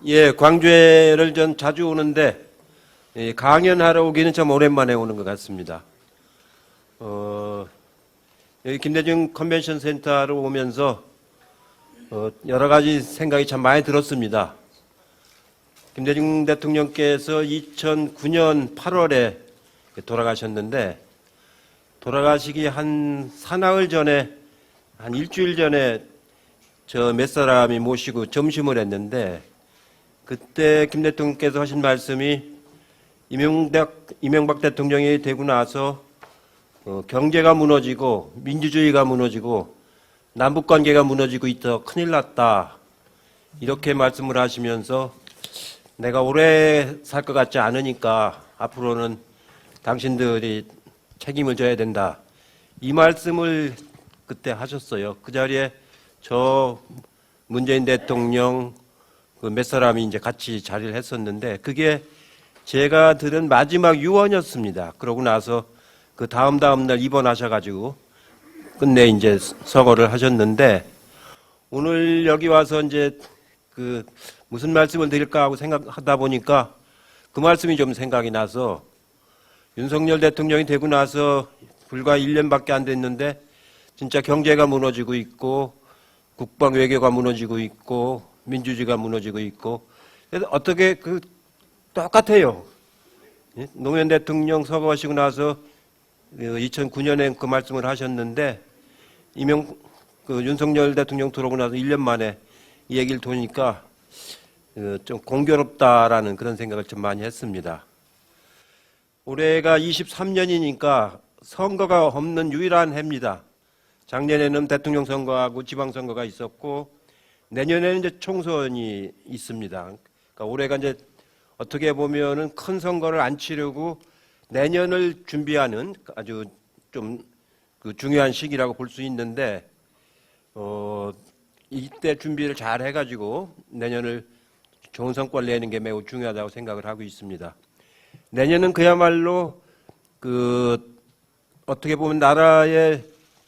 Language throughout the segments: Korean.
예, 광주에를 전 자주 오는데 강연하러 오기는 참 오랜만에 오는 것 같습니다. 여기 김대중 컨벤션 센터로 오면서 여러 가지 생각이 참 많이 들었습니다. 김대중 대통령께서 2009년 8월에 돌아가셨는데 돌아가시기 한 사나흘 전에 한 일주일 전에 저 몇 사람이 모시고 점심을 했는데 그때 김 대통령께서 하신 말씀이 이명박 대통령이 되고 나서 경제가 무너지고 민주주의가 무너지고 남북관계가 무너지고 있어 큰일 났다 이렇게 말씀을 하시면서 내가 오래 살 것 같지 않으니까 앞으로는 당신들이 책임을 져야 된다 이 말씀을 그때 하셨어요. 그 자리에 저 문재인 대통령 그 몇 사람이 이제 같이 자리를 했었는데 그게 제가 들은 마지막 유언이었습니다. 그러고 나서 그 다음 날 입원하셔가지고 끝내 이제 서거를 하셨는데 오늘 여기 와서 이제 그 무슨 말씀을 드릴까 하고 생각하다 보니까 그 말씀이 좀 생각이 나서 윤석열 대통령이 되고 나서 불과 1년밖에 안 됐는데 진짜 경제가 무너지고 있고 국방 외교가 무너지고 있고 민주주의가 무너지고 있고 그래서 어떻게 그 똑같아요. 노무현 대통령 서거하시고 나서 2009년에 그 말씀을 하셨는데 윤석열 대통령 들어오고 나서 1년 만에 이 얘기를 들으니까 좀 공교롭다라는 그런 생각을 좀 많이 했습니다. 올해가 23년이니까 선거가 없는 유일한 해입니다. 작년에는 대통령 선거하고 지방선거가 있었고 내년에는 이제 총선이 있습니다. 그러니까 올해가 이제 어떻게 보면은 큰 선거를 안 치르고 내년을 준비하는 아주 좀 그 중요한 시기라고 볼 수 있는데 이때 준비를 잘 해가지고 내년을 좋은 성과를 내는 게 매우 중요하다고 생각을 하고 있습니다. 내년은 그야말로 그 어떻게 보면 나라의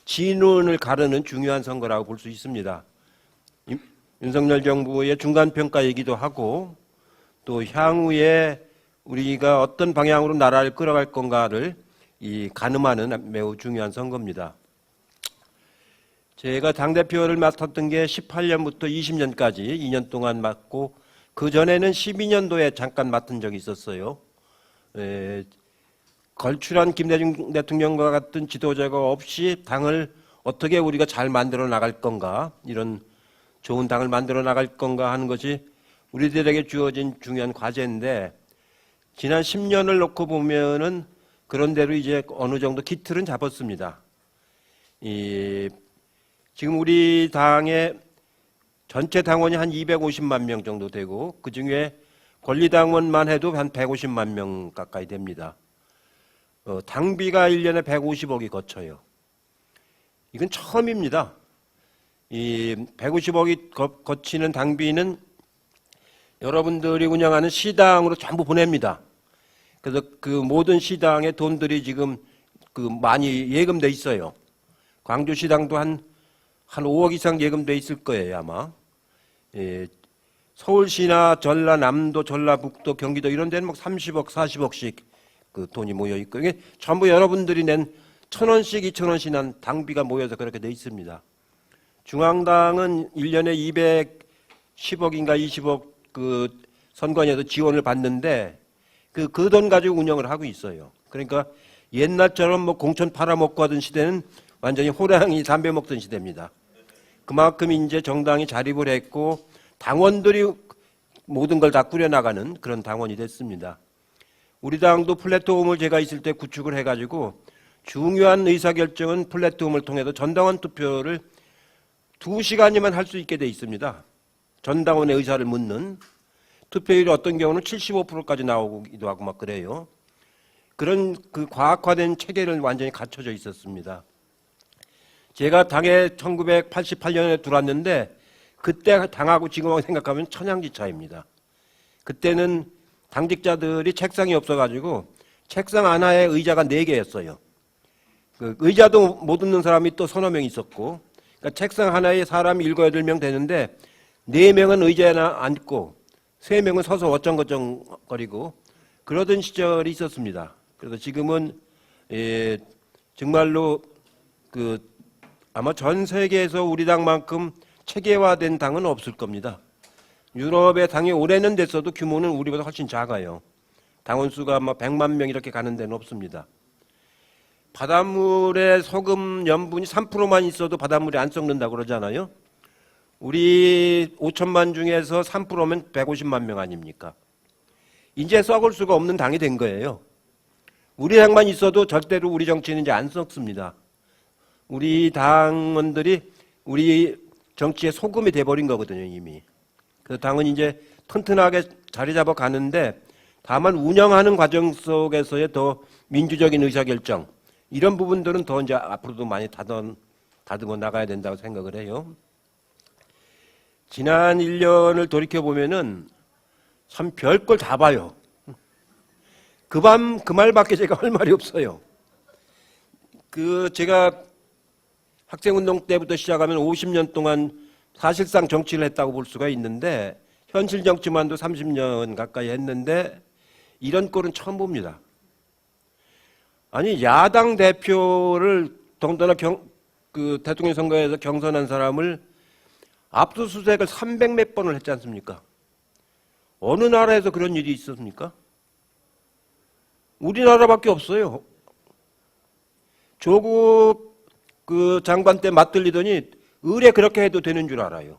진운을 가르는 중요한 선거라고 볼 수 있습니다. 윤석열 정부의 중간평가이기도 하고 또 향후에 우리가 어떤 방향으로 나라를 끌어갈 건가를 가늠하는 매우 중요한 선거입니다. 제가 당대표를 맡았던 게 18년부터 20년까지 2년 동안 맡고 그 전에는 12년도에 잠깐 맡은 적이 있었어요. 걸출한 김대중 대통령과 같은 지도자가 없이 당을 어떻게 우리가 잘 만들어 나갈 건가 이런 좋은 당을 만들어 나갈 건가 하는 것이 우리들에게 주어진 중요한 과제인데 지난 10년을 놓고 보면은 그런 대로 이제 어느 정도 기틀은 잡았습니다. 지금 우리 당의 전체 당원이 한 250만 명 정도 되고 그중에 권리당원만 해도 한 150만 명 가까이 됩니다. 당비가 1년에 150억이 거쳐요. 이건 처음입니다. 이 150억이 거치는 당비는 여러분들이 운영하는 시당으로 전부 보냅니다. 그래서 그 모든 시당의 돈들이 지금 그 많이 예금돼 있어요. 광주시당도 한 5억 이상 예금돼 있을 거예요, 아마. 서울시나 전라남도, 전라북도, 경기도 이런 데는 막 30억, 40억씩 그 돈이 모여 있고 이게 전부 여러분들이 낸 1,000원씩, 2,000원씩 난 당비가 모여서 그렇게 돼 있습니다. 중앙당은 1년에 210억인가 20억 그 선관위에서 지원을 받는데 그 돈 가지고 운영을 하고 있어요. 그러니까 옛날처럼 뭐 공천 팔아먹고 하던 시대는 완전히 호랑이 담배 먹던 시대입니다. 그만큼 이제 정당이 자립을 했고 당원들이 모든 걸 다 꾸려나가는 그런 당원이 됐습니다. 우리 당도 플랫폼을 제가 있을 때 구축을 해가지고 중요한 의사결정은 플랫폼을 통해서 전당원 투표를 2시간이면 할 수 있게 돼 있습니다. 전당원의 의사를 묻는 투표율이 어떤 경우는 75%까지 나오기도 하고 막 그래요. 그런 그 과학화된 체계를 완전히 갖춰져 있었습니다. 제가 당에 1988년에 들어왔는데 그때 당하고 지금하고 생각하면 천양지 차이입니다. 그때는 당직자들이 책상이 없어가지고 책상 하나에 의자가 4개였어요. 그 의자도 못 얻는 사람이 또 서너 명 있었고 그러니까 책상 하나에 사람이 7, 8명 되는데 4명은 의자에 앉고 3명은 서서 어쩡어쩡거리고 그러던 시절이 있었습니다. 그래서 지금은 정말로 아마 전 세계에서 우리 당만큼 체계화된 당은 없을 겁니다. 유럽의 당이 올해는 됐어도 규모는 우리보다 훨씬 작아요. 당원 수가 아마 100만 명 이렇게 가는 데는 없습니다. 바닷물에 소금 염분이 3%만 있어도 바닷물이 안 썩는다고 그러잖아요. 우리 5천만 중에서 3%면 150만 명 아닙니까? 이제 썩을 수가 없는 당이 된 거예요. 우리 당만 있어도 절대로 우리 정치는 이제 안 썩습니다. 우리 당원들이 우리 정치의 소금이 돼버린 거거든요, 이미. 그래서 당은 이제 튼튼하게 자리 잡아 가는데 다만 운영하는 과정 속에서의 더 민주적인 의사결정 이런 부분들은 더 이제 앞으로도 많이 다듬어 나가야 된다고 생각을 해요. 지난 1년을 돌이켜보면은 참 별걸 다 봐요. 그 말밖에 제가 할 말이 없어요. 제가 학생운동 때부터 시작하면 50년 동안 사실상 정치를 했다고 볼 수가 있는데 현실 정치만도 30년 가까이 했는데 이런 꼴은 처음 봅니다. 아니 야당 대표를 더군다나 대통령 선거에서 경선한 사람을 압수수색을 300몇 번을 했지 않습니까? 어느 나라에서 그런 일이 있었습니까? 우리나라밖에 없어요. 조국 장관 때 맞들리더니 의뢰 그렇게 해도 되는 줄 알아요.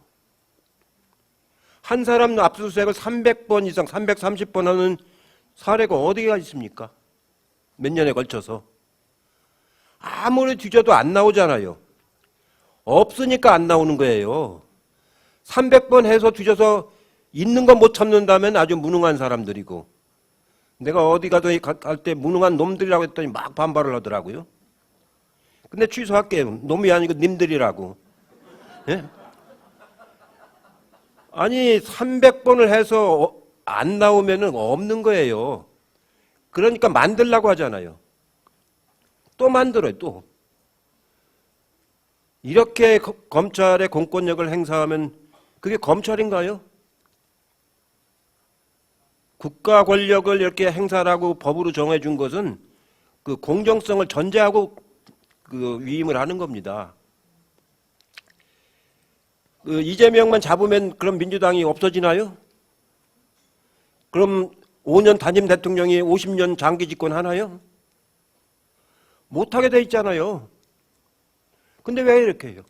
한 사람 압수수색을 300번 이상 330번 하는 사례가 어디가 있습니까? 몇 년에 걸쳐서. 아무리 뒤져도 안 나오잖아요. 없으니까 안 나오는 거예요. 300번 해서 뒤져서 있는 건 못 참는다면 아주 무능한 사람들이고 내가 어디 가도 갈 때 무능한 놈들이라고 했더니 막 반발을 하더라고요. 근데 취소할게요. 놈이 아니고 님들이라고. 예? 아니 300번을 해서 안 나오면은 없는 거예요. 그러니까 만들라고 하잖아요. 또 만들어요. 또. 이렇게 검찰의 공권력을 행사하면 그게 검찰인가요? 국가 권력을 이렇게 행사하라고 법으로 정해준 것은 그 공정성을 전제하고 위임을 하는 겁니다. 이재명만 잡으면 그럼 민주당이 없어지나요? 그럼 5년 단임 대통령이 50년 장기 집권 하나요? 못하게 돼 있잖아요. 근데 왜 이렇게 해요?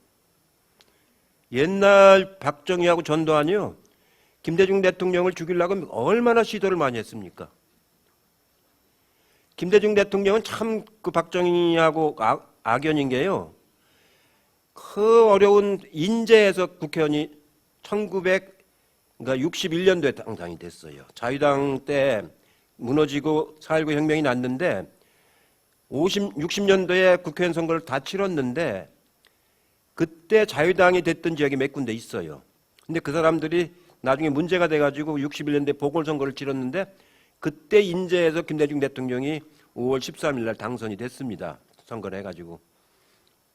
옛날 박정희하고 전두환이요. 김대중 대통령을 죽이려고 얼마나 시도를 많이 했습니까? 김대중 대통령은 참 박정희하고 악연인 게요. 그 어려운 인제에서 국회의원이 1961년도에 당선이 됐어요. 자유당 때 무너지고 4.19 혁명이 났는데 60년도에 국회의원 선거를 다 치렀는데 그때 자유당이 됐던 지역이 몇 군데 있어요. 근데 그 사람들이 나중에 문제가 돼가지고 61년도에 보궐선거를 치렀는데 그때 인제에서 김대중 대통령이 5월 13일 날 당선이 됐습니다. 선거를 해가지고.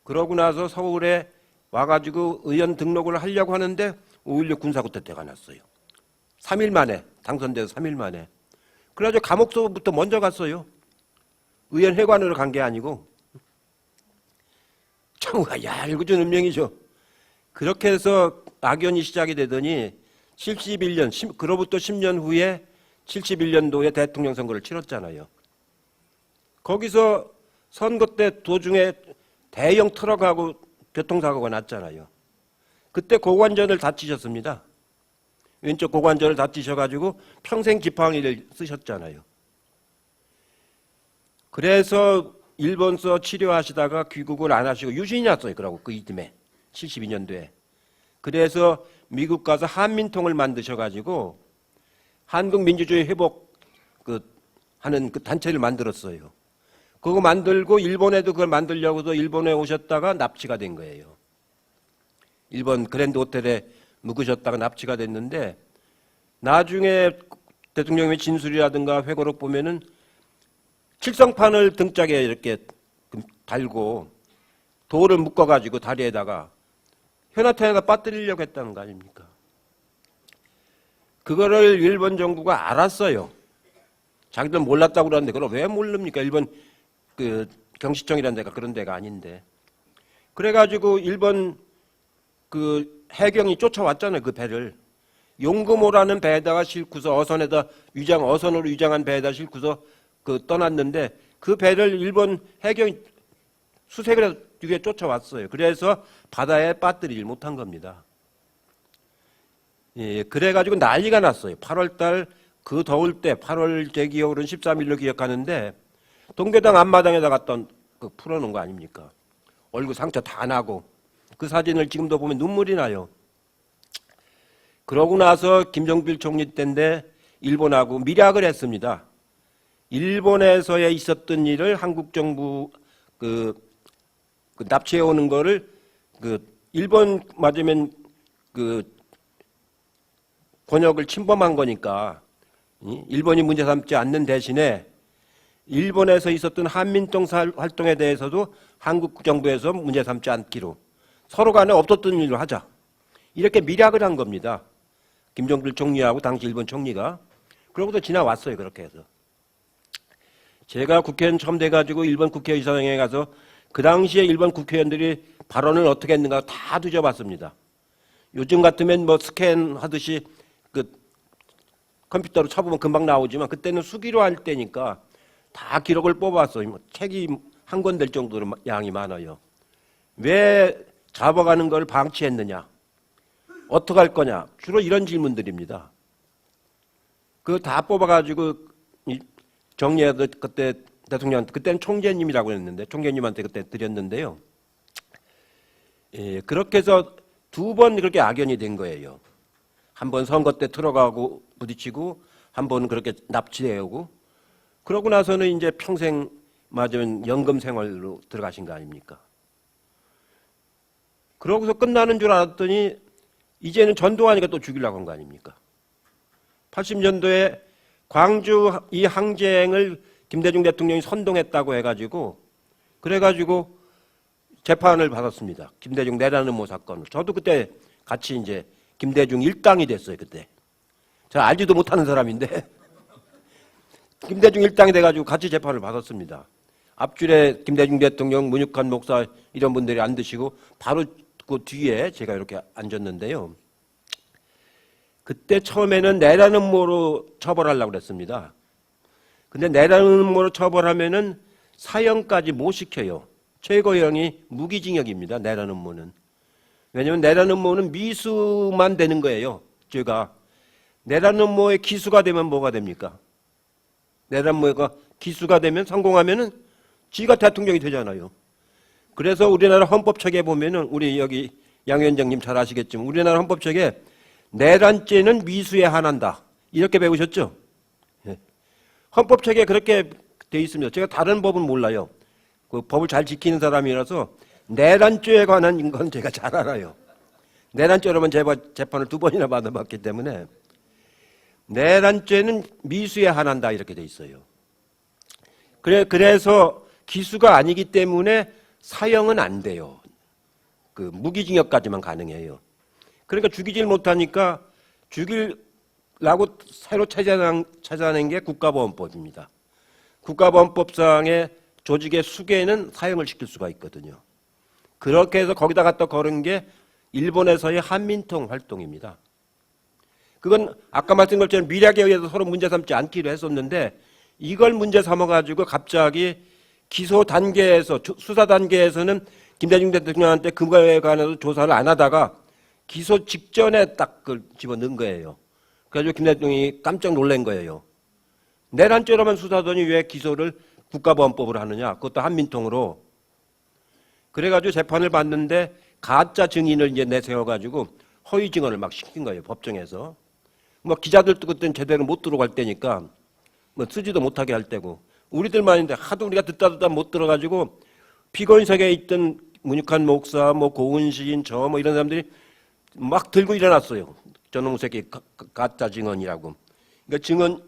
그러고 나서 서울에 와가지고 의원 등록을 하려고 하는데 5.16 군사쿠데타가 났어요. 3일 만에 당선돼서 3일 만에. 그래가지고 감옥서부터 먼저 갔어요. 의원 회관으로 간 게 아니고. 참 얄궂은 운명이죠. 그렇게 해서 악연이 시작이 되더니 71년, 그로부터 10년 후에 71년도에 대통령 선거를 치렀잖아요. 거기서 선거 때 도중에 대형 트럭하고 교통사고가 났잖아요. 그때 고관절을 다치셨습니다. 왼쪽 고관절을 다치셔가지고 평생 지팡이를 쓰셨잖아요. 그래서 일본서 치료하시다가 귀국을 안 하시고 유신이 났어요. 그러고 그 이듬해 72년도에. 그래서 미국 가서 한민통을 만드셔가지고 한국민주주의 회복 하는 그 단체를 만들었어요. 그거 만들고 일본에도 그걸 만들려고도 일본에 오셨다가 납치가 된 거예요. 일본 그랜드 호텔에 묵으셨다가 납치가 됐는데 나중에 대통령의 진술이라든가 회고록 보면은 칠성판을 등짝에 이렇게 달고 돌을 묶어가지고 다리에다가 현아탄에다 빠뜨리려고 했다는 거 아닙니까? 그거를 일본 정부가 알았어요. 자기들 몰랐다고 그러는데 그걸 왜 모릅니까? 일본 그 경시청이라는 데가 그런 데가 아닌데. 그래가지고 일본 그 해경이 쫓아왔잖아요. 그 배를. 용금호라는 배에다가 싣고서 어선으로 위장한 배에다 싣고서 그 떠났는데 그 배를 일본 해경이 수색을 해서 뒤에 쫓아왔어요. 그래서 바다에 빠뜨리질 못한 겁니다. 예, 그래가지고 난리가 났어요. 8월달 그 더울 때 8월 제 기억으로는 13일로 기억하는데 동계당 앞마당에다 갖다 그 풀어놓은 거 아닙니까? 얼굴 상처 다 나고 그 사진을 지금도 보면 눈물이 나요. 그러고 나서 김정필 총리 때인데 일본하고 밀약을 했습니다. 일본에서에 있었던 일을 한국 정부 그 납치해 오는 거를 그 일본 맞으면 그 권역을 침범한 거니까 일본이 문제 삼지 않는 대신에 일본에서 있었던 한민통 활동에 대해서도 한국 정부에서 문제 삼지 않기로 서로 간에 없었던 일을 하자. 이렇게 밀약을 한 겁니다. 김정필 총리하고 당시 일본 총리가. 그러고서 지나왔어요. 그렇게 해서. 제가 국회의원 처음 돼가지고 일본 국회의사당에 가서 그 당시에 일본 국회의원들이 발언을 어떻게 했는가 다 뒤져봤습니다. 요즘 같으면 뭐 스캔하듯이 그 컴퓨터로 쳐보면 금방 나오지만 그때는 수기로 할 때니까 다 기록을 뽑았어요. 책이 한 권 될 정도로 양이 많아요. 왜 잡아가는 걸 방치했느냐? 어떻게 할 거냐? 주로 이런 질문들입니다. 그거 다 뽑아가지고 정리해서 그때 대통령한테 그때는 총재님이라고 했는데 총재님한테 그때 드렸는데요. 예, 그렇게 해서 2번 그렇게 악연이 된 거예요. 한 번 선거 때 들어가고 부딪히고 한 번 그렇게 납치해오고 그러고 나서는 이제 평생 맞으면 연금 생활로 들어가신 거 아닙니까? 그러고서 끝나는 줄 알았더니 이제는 전두환이가 또 죽이려고 한 거 아닙니까? 80년도에 광주 이 항쟁을 김대중 대통령이 선동했다고 해가지고 그래가지고 재판을 받았습니다. 김대중 내라는 모 사건을. 저도 그때 같이 이제 김대중 일당이 됐어요. 그때. 제가 알지도 못하는 사람인데 김대중 일당이 돼가지고 같이 재판을 받았습니다. 앞줄에 김대중 대통령, 문육한 목사 이런 분들이 앉으시고 바로 그 뒤에 제가 이렇게 앉았는데요. 그때 처음에는 내라는 모로 처벌하려고 그랬습니다. 근데 내라는 모로 처벌하면은 사형까지 못 시켜요. 최고형이 무기징역입니다. 내라는 모는. 왜냐하면 내라는 모는 미수만 되는 거예요. 죄가. 내라는 모에 기수가 되면 뭐가 됩니까? 내라는 모가 기수가 되면 성공하면은 지가 대통령이 되잖아요. 그래서 우리나라 헌법책에 보면은 우리 여기 양 위원장님 잘 아시겠지만 우리나라 헌법책에 내란죄는 미수에 한한다. 이렇게 배우셨죠? 예. 헌법책에 그렇게 돼 있습니다. 제가 다른 법은 몰라요. 그 법을 잘 지키는 사람이라서 내란죄에 관한 건 제가 잘 알아요. 내란죄로만 재판을 2번이나 받아봤기 때문에 내란죄는 미수에 한한다 이렇게 돼 있어요. 그래서 기수가 아니기 때문에 사형은 안 돼요. 그 무기징역까지만 가능해요. 그러니까 죽이질 못하니까 죽이려고 새로 찾아낸 게 국가보안법입니다. 국가보안법상의 조직의 수괴는 사형을 시킬 수가 있거든요. 그렇게 해서 거기다 갖다 걸은 게 일본에서의 한민통 활동입니다. 그건 아까 말씀드린 것처럼 밀약에 의해서 서로 문제 삼지 않기로 했었는데 이걸 문제 삼아가지고 갑자기 기소 단계에서 수사 단계에서는 김대중 대통령한테 그거에 관해서 조사를 안 하다가 기소 직전에 딱 그걸 집어넣은 거예요. 그래가지고 김 대통령이 깜짝 놀란 거예요. 내란죄로만 수사하더니 왜 기소를 국가보안법으로 하느냐. 그것도 한민통으로. 그래가지고 재판을 받는데 가짜 증인을 이제 내세워가지고 허위 증언을 막 시킨 거예요. 법정에서. 뭐 기자들도 그때는 제대로 못 들어갈 때니까 뭐 쓰지도 못하게 할 때고. 우리들만인데 하도 우리가 듣다 못 들어가지고 피고인석에 있던 문육한 목사, 뭐 고은시인, 저 뭐 이런 사람들이 막 들고 일어났어요. 저놈 새끼 가짜 증언이라고. 그러니까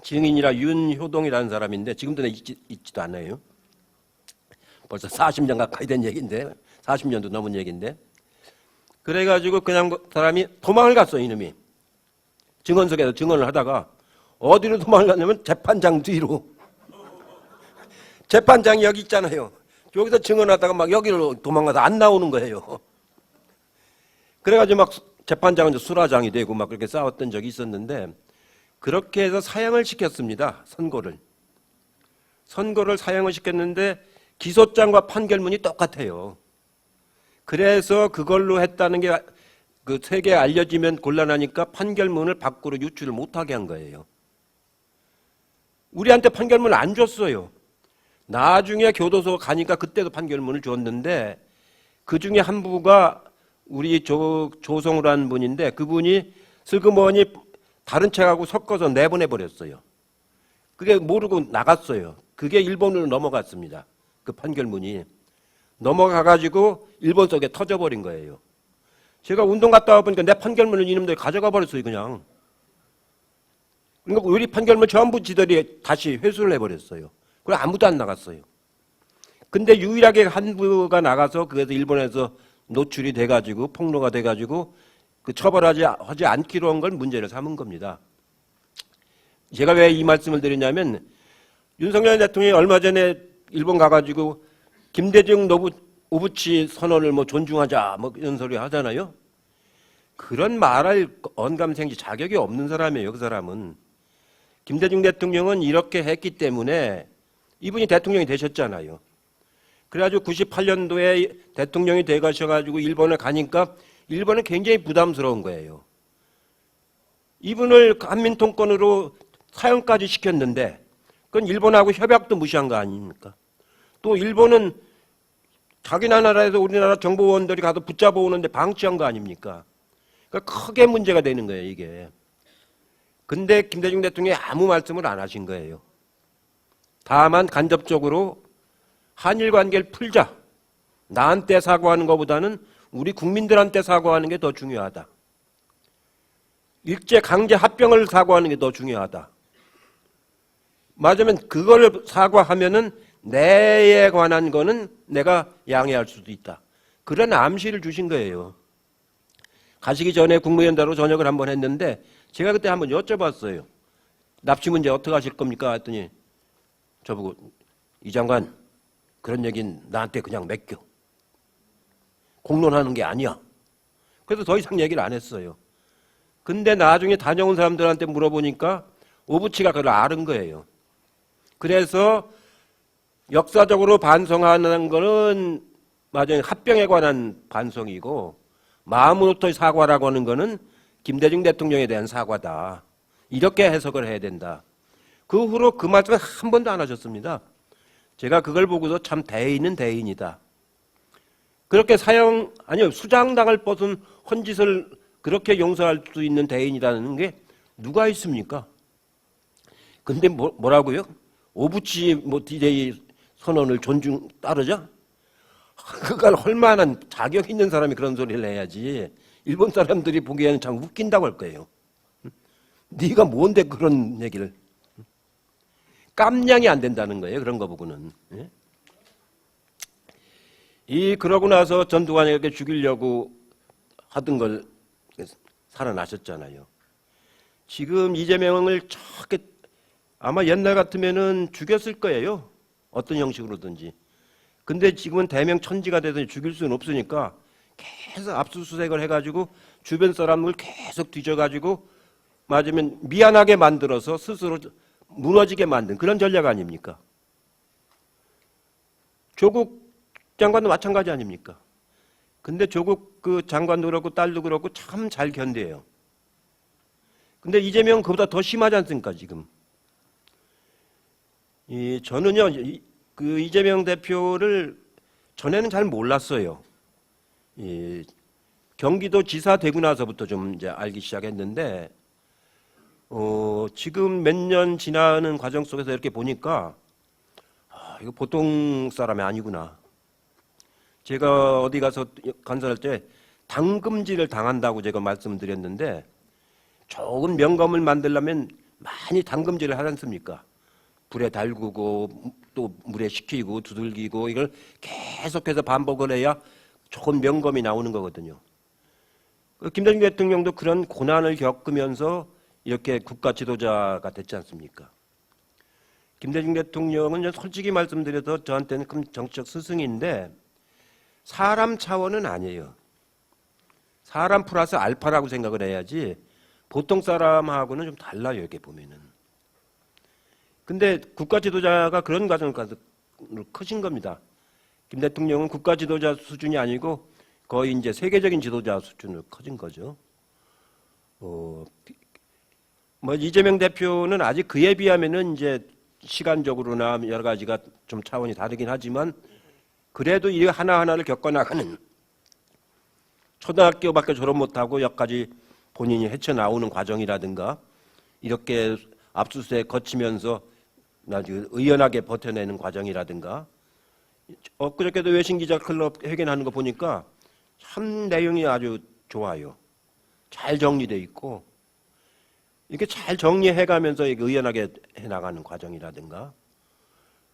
증인이라 윤효동이라는 사람인데 지금도 있지도 않아요. 벌써 40년 가까이 된 얘기인데 40년도 넘은 얘기인데 그래가지고 그냥 사람이 도망을 갔어요. 이놈이. 증언석에서 증언을 하다가 어디로 도망갔냐면 재판장 뒤로. 재판장이 여기 있잖아요. 여기서 증언하다가 막 여기로 도망가서 안 나오는 거예요. 그래가지고 막 재판장은 수라장이 되고 막 그렇게 싸웠던 적이 있었는데, 그렇게 해서 사형을 시켰습니다. 선고를 사형을 시켰는데 기소장과 판결문이 똑같아요. 그래서 그걸로 했다는 게 그 세계에 알려지면 곤란하니까 판결문을 밖으로 유출을 못하게 한 거예요. 우리한테 판결문을 안 줬어요. 나중에 교도소 가니까 그때도 판결문을 줬는데, 그 중에 한 부가 우리 조성우라는 분인데, 그분이 슬그머니 다른 책하고 섞어서 내보내버렸어요. 그게 모르고 나갔어요. 그게 일본으로 넘어갔습니다. 그 판결문이 넘어가가지고 일본 속에 터져버린 거예요. 제가 운동 갔다 와보니까 내 판결문을 이놈들이 가져가 버렸어요. 그냥. 그러니까 우리 판결문 전부 지들이 다시 회수를 해버렸어요. 그래 아무도 안 나갔어요. 근데 유일하게 한 부가 나가서 그래서 일본에서 노출이 돼가지고 폭로가 돼가지고 그 처벌하지 않기로 한 걸 문제를 삼은 겁니다. 제가 왜 이 말씀을 드리냐면, 윤석열 대통령이 얼마 전에 일본 가가지고 김대중 오부치 선언을 뭐 존중하자 뭐 이런 소리 하잖아요. 그런 말할 언감생지 자격이 없는 사람이에요. 그 사람은. 김대중 대통령은 이렇게 했기 때문에 이분이 대통령이 되셨잖아요. 그래가지고 98년도에 대통령이 돼가셔가지고 일본에 가니까 일본은 굉장히 부담스러운 거예요. 이분을 한민통권으로 사형까지 시켰는데 그건 일본하고 협약도 무시한 거 아닙니까? 또 일본은 자기 나라에서 우리나라 정보원들이 가서 붙잡아 오는데 방치한 거 아닙니까? 그러니까 크게 문제가 되는 거예요, 이게. 근데 김대중 대통령이 아무 말씀을 안 하신 거예요. 다만 간접적으로 한일 관계를 풀자. 나한테 사과하는 것보다는 우리 국민들한테 사과하는 게 더 중요하다. 일제 강제 합병을 사과하는 게 더 중요하다. 맞으면 그걸 사과하면은 내에 관한 거는 내가 양해할 수도 있다. 그런 암시를 주신 거예요. 가시기 전에 국무위원단으로 전역을 한번 했는데 제가 그때 한번 여쭤봤어요. 납치 문제 어떻게 하실 겁니까? 했더니 저보고 이 장관 그런 얘기는 나한테 그냥 맡겨. 공론하는 게 아니야. 그래서 더 이상 얘기를 안 했어요. 근데 나중에 다녀온 사람들한테 물어보니까 오부치가 그걸 아는 거예요. 그래서 역사적으로 반성하는 거는 맞아요. 합병에 관한 반성이고 마음으로부터의 사과라고 하는 거는 김대중 대통령에 대한 사과다. 이렇게 해석을 해야 된다. 그 후로 그 말씀을 한 번도 안 하셨습니다. 제가 그걸 보고서 참 대인은 대인이다. 그렇게 수장당할 뻗은 헌짓을 그렇게 용서할 수 있는 대인이라는 게 누가 있습니까? 근데 뭐라고요? 오부치 D-Day 선언을 따르자? 그걸 할 만한 자격 있는 사람이 그런 소리를 해야지. 일본 사람들이 보기에는 참 웃긴다고 할 거예요. 네가 뭔데 그런 얘기를. 깜냥이 안 된다는 거예요. 그런 거 보고는. 그러고 나서 전두환이 이렇게 죽이려고 하던 걸 살아나셨잖아요. 지금 이재명을 저렇게 아마 옛날 같으면은 죽였을 거예요. 어떤 형식으로든지. 근데 지금은 대명천지가 돼서 죽일 수는 없으니까 계속 압수수색을 해가지고 주변 사람을 계속 뒤져가지고 맞으면 미안하게 만들어서 스스로 무너지게 만든 그런 전략 아닙니까? 조국 장관도 마찬가지 아닙니까? 근데 조국 그 장관도 그렇고 딸도 그렇고 참 잘 견뎌요. 근데 이재명은 그보다 더 심하지 않습니까, 지금? 저는요, 그 이재명 대표를 전에는 잘 몰랐어요. 경기도 지사 되고 나서부터 좀 이제 알기 시작했는데, 지금 몇 년 지나는 과정 속에서 이렇게 보니까, 이거 보통 사람이 아니구나. 제가 어디 가서 간섭할 때 당금질을 당한다고 제가 말씀드렸는데, 좋은 명검을 만들려면 많이 당금질을 하지 않습니까? 불에 달구고 또 물에 식히고 두들기고 이걸 계속해서 반복을 해야 좋은 명검이 나오는 거거든요. 김대중 대통령도 그런 고난을 겪으면서 이렇게 국가 지도자가 됐지 않습니까? 김대중 대통령은 솔직히 말씀드려서 저한테는 큰 정치적 스승인데 사람 차원은 아니에요. 사람 플러스 알파라고 생각을 해야지 보통 사람하고는 좀 달라요. 이렇게 보면은. 근데 국가 지도자가 그런 과정을 커진 겁니다. 김 대통령은 국가 지도자 수준이 아니고 거의 이제 세계적인 지도자 수준으로 커진 거죠. 뭐 이재명 대표는 아직 그에 비하면은 이제 시간적으로나 여러 가지가 좀 차원이 다르긴 하지만 그래도 이 하나하나를 겪어나가는 초등학교밖에 졸업 못하고 여기까지 본인이 헤쳐나오는 과정이라든가 이렇게 압수수색 거치면서 아주 의연하게 버텨내는 과정이라든가 엊그저께도 외신기자 클럽 회견하는 거 보니까 참 내용이 아주 좋아요. 잘 정리돼 있고 이렇게 잘 정리해가면서 의연하게 해나가는 과정이라든가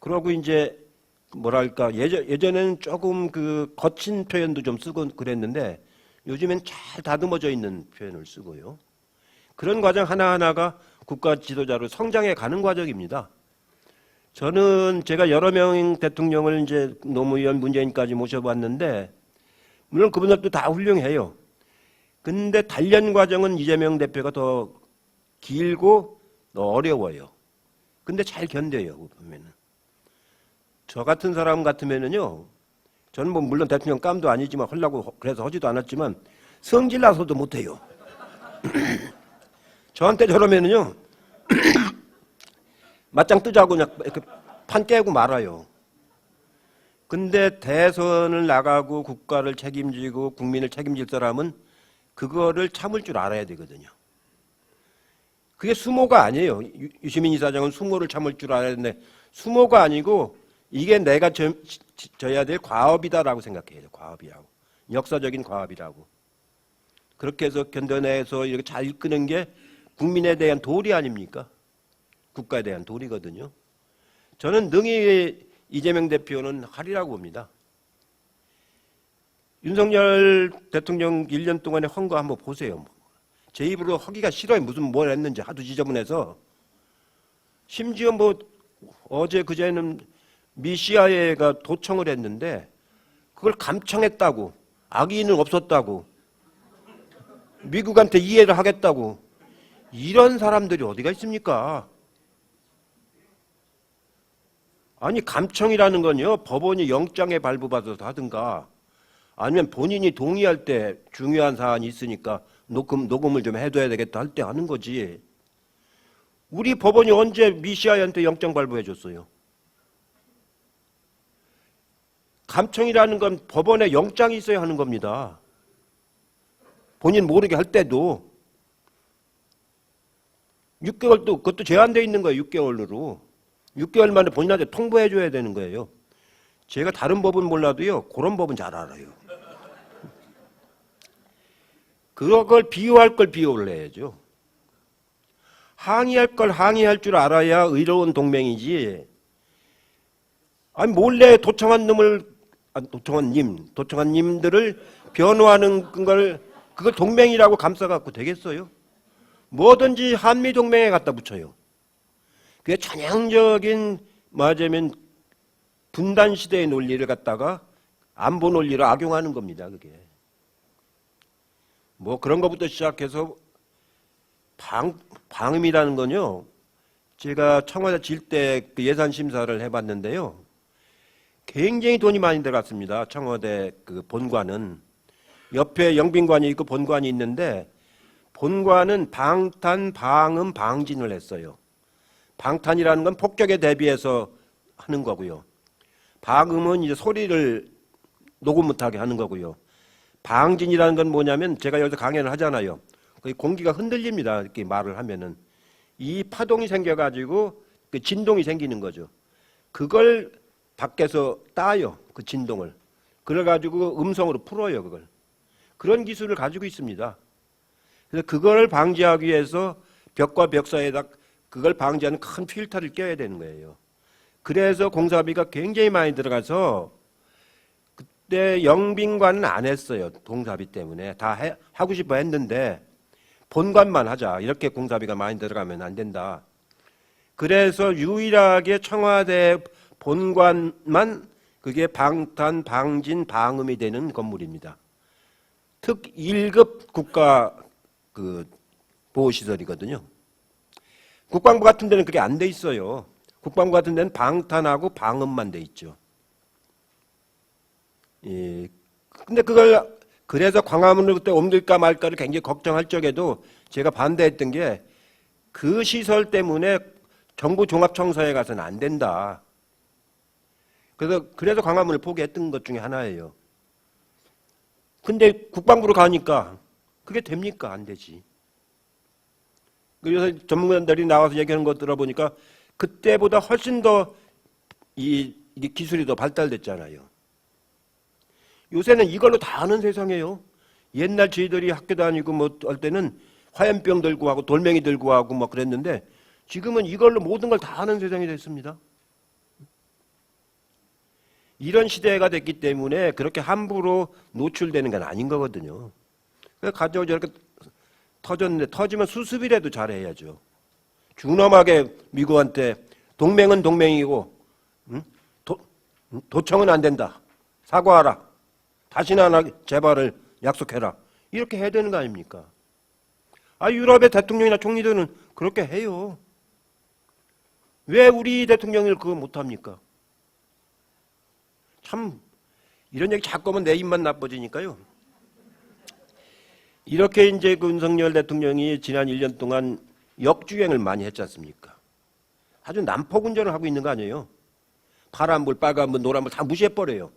그러고 이제 뭐랄까 예전에는 조금 그 거친 표현도 좀 쓰고 그랬는데 요즘엔 잘 다듬어져 있는 표현을 쓰고요. 그런 과정 하나하나가 국가 지도자로 성장해 가는 과정입니다. 저는 제가 여러 명 대통령을 이제 노무현, 문재인까지 모셔봤는데 물론 그분들도 다 훌륭해요. 근데 단련 과정은 이재명 대표가 더 길고 더 어려워요. 근데 잘 견뎌요. 보면은 저 같은 사람 같으면은요. 저는 뭐 물론 대통령 깜도 아니지만 하려고 그래서 하지도 않았지만 성질 나서도 못해요. 저한테 저러면은요. 맞짱 뜨자고 그냥 이렇게 판 깨고 말아요. 근데 대선을 나가고 국가를 책임지고 국민을 책임질 사람은 그거를 참을 줄 알아야 되거든요. 그게 수모가 아니에요. 유시민 이사장은 수모를 참을 줄 알아야 되는데 수모가 아니고 이게 내가 져야 될 과업이다라고 생각해요. 과업이라고. 역사적인 과업이라고. 그렇게 해서 견뎌내서 이렇게 잘 이끄는 게 국민에 대한 도리 아닙니까? 국가에 대한 도리거든요. 저는 능히 이재명 대표는 하리라고 봅니다. 윤석열 대통령 1년 동안의 헌거 한번 보세요. 제 입으로 하기가 싫어요. 무슨 뭘 했는지 하도 지저분해서. 심지어 뭐 어제 그제는 미 CIA가 도청을 했는데 그걸 감청했다고 악의는 없었다고 미국한테 이해를 하겠다고 이런 사람들이 어디가 있습니까? 아니 감청이라는 건요 법원이 영장에 발부받아서 하든가 아니면 본인이 동의할 때 중요한 사안이 있으니까 녹음을 좀 해둬야 되겠다 할 때 하는 거지. 우리 법원이 언제 미 CIA한테 영장 발부해 줬어요? 감청이라는 건 법원에 영장이 있어야 하는 겁니다. 본인 모르게 할 때도 6개월도 그것도 제한되어 있는 거예요. 6개월로. 6개월 만에 본인한테 통보해 줘야 되는 거예요. 제가 다른 법은 몰라도요. 그런 법은 잘 알아요. 그걸 비호할 걸 비호를 해야죠. 항의할 걸 항의할 줄 알아야 의로운 동맹이지. 아니 몰래 도청한 님들을 변호하는 걸 그걸 동맹이라고 감싸갖고 되겠어요? 뭐든지 한미 동맹에 갖다 붙여요. 그게 전형적인 말하자면 분단 시대의 논리를 갖다가 안보 논리로 악용하는 겁니다. 그게 뭐 그런 것부터 시작해서 방음이라는 건요. 제가 청와대 질 때 그 예산 심사를 해봤는데요. 굉장히 돈이 많이 들어갔습니다. 청와대 그 본관은 옆에 영빈관이 있고 본관이 있는데 본관은 방탄, 방음, 방진을 했어요. 방탄이라는 건 폭격에 대비해서 하는 거고요. 방음은 이제 소리를 녹음 못하게 하는 거고요. 방진이라는 건 뭐냐면 제가 여기서 강연을 하잖아요. 공기가 흔들립니다. 이렇게 말을 하면은 이 파동이 생겨가지고 그 진동이 생기는 거죠. 그걸 밖에서 따요. 그 진동을. 그래가지고 음성으로 풀어요. 그걸. 그런 기술을 가지고 있습니다. 그래서 그걸 방지하기 위해서 벽과 벽 사이에다 그걸 방지하는 큰 필터를 껴야 되는 거예요. 그래서 공사비가 굉장히 많이 들어가서 그때 영빈관은 안 했어요. 공사비 때문에. 다 하고 싶어 했는데 본관만 하자. 이렇게 공사비가 많이 들어가면 안 된다. 그래서 유일하게 청와대 본관만 그게 방탄, 방진, 방음이 되는 건물입니다. 특 1급 국가 보호시설이거든요. 국방부 같은 데는 그게 안 돼 있어요. 국방부 같은 데는 방탄하고 방음만 돼 있죠. 예. 근데 그걸 그래서 광화문을 그때 옮길까 말까를 굉장히 걱정할 적에도 제가 반대했던 게 그 시설 때문에 정부 종합청사에 가서는 안 된다. 그래서 광화문을 포기했던 것 중에 하나예요. 근데 국방부로 가니까 그게 됩니까? 안 되지. 그래서 전문가들이 나와서 얘기하는 거 들어보니까 그때보다 훨씬 더 이게 기술이 더 발달됐잖아요. 요새는 이걸로 다 하는 세상이에요. 옛날 저희들이 학교 다니고 뭐 할 때는 화염병 들고 하고 돌멩이 들고 하고 막 그랬는데 지금은 이걸로 모든 걸 다 하는 세상이 됐습니다. 이런 시대가 됐기 때문에 그렇게 함부로 노출되는 건 아닌 거거든요. 그래서 가져오고 저렇게 터졌는데 터지면 수습이라도 잘해야죠. 준엄하게 미국한테 동맹은 동맹이고 도청은 안 된다. 사과하라. 다시는 안 하게 재발을 약속해라. 이렇게 해야 되는 거 아닙니까? 유럽의 대통령이나 총리들은 그렇게 해요. 왜 우리 대통령을 그거 못합니까? 참 이런 얘기 자꾸 하면 내 입만 나빠지니까요. 이렇게 이제 윤석열 대통령이 지난 1년 동안 역주행을 많이 했지 않습니까? 아주 난폭 운전을 하고 있는 거 아니에요? 파란불, 빨간불, 노란불 다 무시해버려요.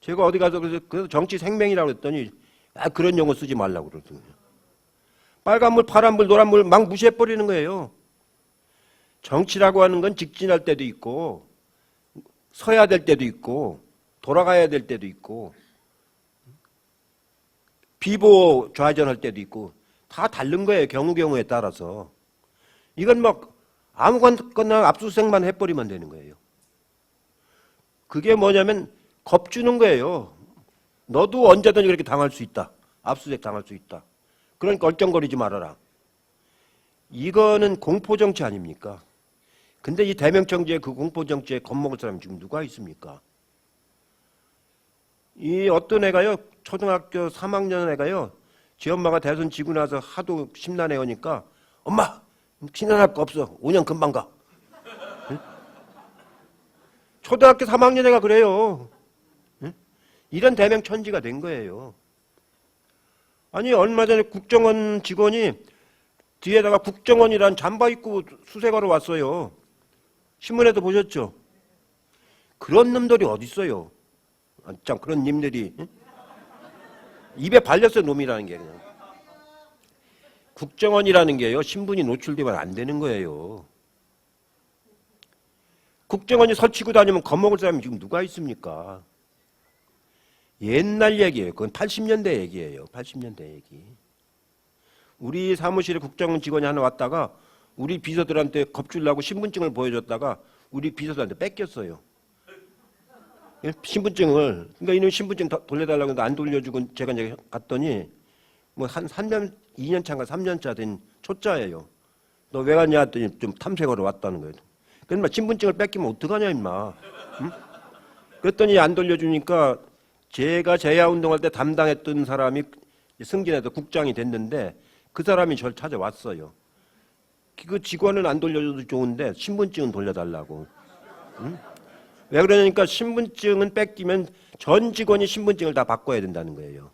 제가 어디 가서 그래서 정치 생명이라고 했더니 그런 용어 쓰지 말라고 그러더군요. 빨간불, 파란불, 노란불 막 무시해버리는 거예요. 정치라고 하는 건 직진할 때도 있고 서야 될 때도 있고 돌아가야 될 때도 있고 비보 좌전할 때도 있고 다 다른 거예요. 경우에 따라서. 이건 막 아무거나 압수수색만 해버리면 되는 거예요. 그게 뭐냐면 겁주는 거예요. 너도 언제든지 그렇게 당할 수 있다. 압수수색 당할 수 있다. 그러니까 얼쩡거리지 말아라. 이거는 공포정치 아닙니까? 근데 이 대명청지에 그 공포정치에 겁먹을 사람이 지금 누가 있습니까? 이 어떤 애가요, 초등학교 3학년 애가요, 지 엄마가 대선 지고 나서 하도 심란해 오니까 엄마, 신난할 거 없어. 5년 금방 가. 응? 초등학교 3학년 애가 그래요. 응? 이런 대명천지가 된 거예요. 아니 얼마 전에 국정원 직원이 뒤에다가 국정원이란 잠바 입고 수색하러 왔어요. 신문에도 보셨죠? 그런 놈들이 어디 있어요? 참 그런 님들이 응? 입에 발렸어요. 놈이라는 게 그냥. 국정원이라는 게요. 신분이 노출되면 안 되는 거예요. 국정원이 설치고 다니면 겁먹을 사람이 지금 누가 있습니까? 옛날 얘기예요. 그건 80년대 얘기예요. 80년대 얘기. 우리 사무실에 국정원 직원이 하나 왔다가 우리 비서들한테 겁주려고 신분증을 보여줬다가 우리 비서들한테 뺏겼어요. 신분증을. 그러니까 이놈 신분증 돌려달라고 했는데 안 돌려주고 제가 이제 갔더니 뭐 한 3년, 2년 차인가 3년 차 된 초짜예요. 너 왜 갔냐 했더니 좀 탐색하러 왔다는 거예요. 그러니까 신분증을 뺏기면 어떡하냐 임마. 응? 그랬더니 안 돌려주니까 제가 재야운동할 때 담당했던 사람이 승진해서 국장이 됐는데 그 사람이 저를 찾아왔어요. 그 직원은 안 돌려줘도 좋은데 신분증은 돌려달라고. 응? 왜 그러냐니까 신분증은 뺏기면 전 직원이 신분증을 다 바꿔야 된다는 거예요.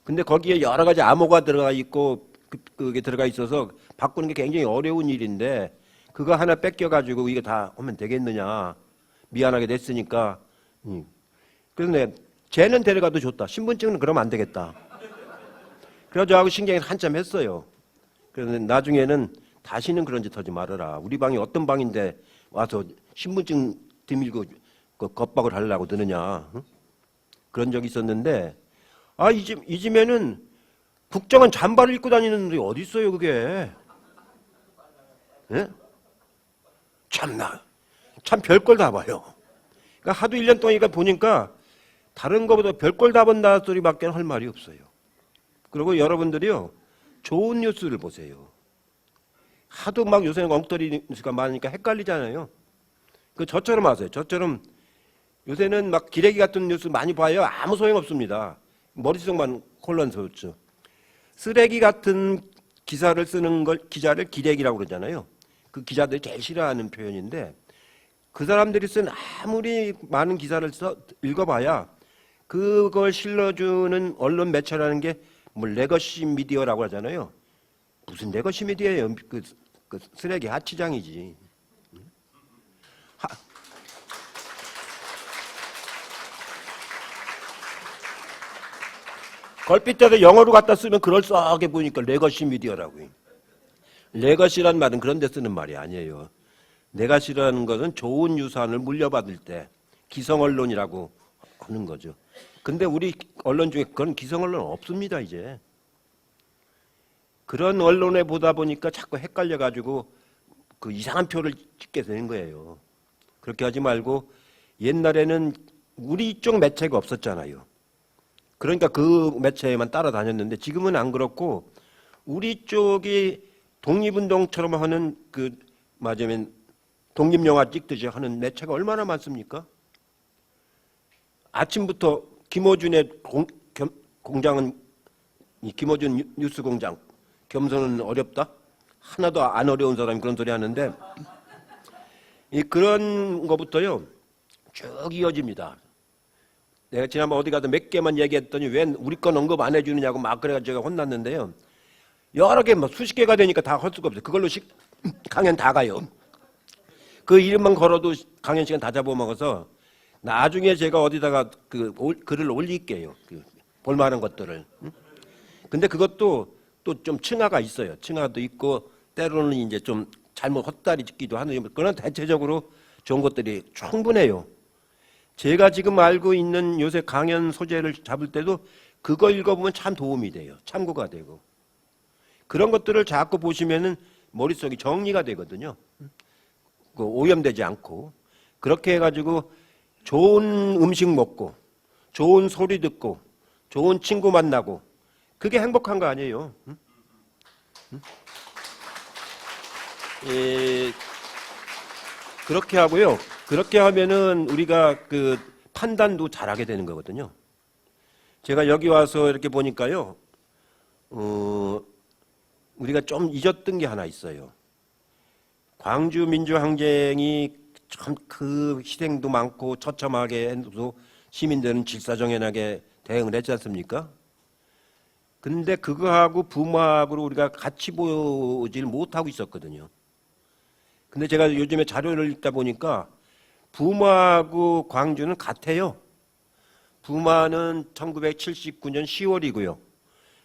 근데 거기에 여러 가지 암호가 들어가 있고 그게 들어가 있어서 바꾸는 게 굉장히 어려운 일인데 그거 하나 뺏겨가지고 이거 다 하면 되겠느냐. 미안하게 됐으니까. 그래서 쟤는 데려가도 좋다. 신분증은 그러면 안 되겠다. 그래서 저하고 신경이 한참 했어요. 그래서 나중에는 다시는 그런 짓 하지 말아라. 우리 방이 어떤 방인데 와서 신분증 드밀고 겁박을 하려고 드느냐. 응? 그런 적이 있었는데 이쯤에는 국정원 잠바를 입고 다니는 놈들이 어디 있어요 그게. 예? 참나. 참 별걸 다 봐요. 그러니까 하도 1년 동안 보니까 다른 것보다 별걸 다 본다 소리밖에 할 말이 없어요. 그리고 여러분들이요. 좋은 뉴스를 보세요. 하도 막 요새는 엉터리 뉴스가 많으니까 헷갈리잖아요. 저처럼 하세요. 저처럼 요새는 막 기레기 같은 뉴스 많이 봐요. 아무 소용없습니다. 머릿속만 혼란스럽죠. 쓰레기 같은 기사를 쓰는 걸 기자를 기레기라고 그러잖아요. 그 기자들이 제일 싫어하는 표현인데 그 사람들이 쓴 아무리 많은 기사를 읽어봐야 그걸 실려주는 언론 매체라는 게 뭐 레거시 미디어라고 하잖아요. 무슨 레거시 미디어예요? 그 쓰레기 하치장이지. 걸핏해서 영어로 갖다 쓰면 그럴싸하게 보니까 레거시 미디어라고요. 레거시란 말은 그런 데 쓰는 말이 아니에요. 레거시라는 것은 좋은 유산을 물려받을 때 기성 언론이라고 하는 거죠. 근데 우리 언론 중에 그런 기성 언론 없습니다, 이제. 그런 언론에 보다 보니까 자꾸 헷갈려가지고 그 이상한 표를 찍게 되는 거예요. 그렇게 하지 말고 옛날에는 우리 쪽 매체가 없었잖아요. 그러니까 그 매체에만 따라다녔는데 지금은 안 그렇고 우리 쪽이 독립운동처럼 하는 맞으면 독립영화 찍듯이 하는 매체가 얼마나 많습니까? 아침부터 김어준의 공장은 김어준 뉴스 공장 겸손은 어렵다? 하나도 안 어려운 사람이 그런 소리 하는데 그런 거부터요 쭉 이어집니다. 내가 지난번 어디 가서 몇 개만 얘기했더니 왜 우리 건 언급 안 해주느냐고 막 그래가지고 제가 혼났는데요. 여러 개 뭐 수십 개가 되니까 다 할 수가 없어요. 그걸로 강연 다 가요. 그 이름만 걸어도 강연 시간 다 잡아먹어서 나중에 제가 어디다가 글을 올릴게요. 볼만한 것들을. 근데 그것도 또 좀 층하가 있어요. 층하도 있고 때로는 이제 좀 잘못 헛다리 짓기도 하는 그러나 대체적으로 좋은 것들이 충분해요. 제가 지금 알고 있는 요새 강연 소재를 잡을 때도 그거 읽어보면 참 도움이 돼요. 참고가 되고. 그런 것들을 자꾸 보시면은 머릿속이 정리가 되거든요. 오염되지 않고. 그렇게 해가지고 좋은 음식 먹고, 좋은 소리 듣고, 좋은 친구 만나고, 그게 행복한 거 아니에요. 그렇게 하고요. 그렇게 하면은 우리가 판단도 잘하게 되는 거거든요. 제가 여기 와서 이렇게 보니까요, 우리가 좀 잊었던 게 하나 있어요. 광주 민주항쟁이 참 그 희생도 많고 처참하게 해도 시민들은 질사정연하게 대응을 했지 않습니까? 근데 그거하고 부모하고 우리가 같이 보질 못하고 있었거든요. 근데 제가 요즘에 자료를 읽다 보니까 부마하고 광주는 같아요. 부마는 1979년 10월이고요.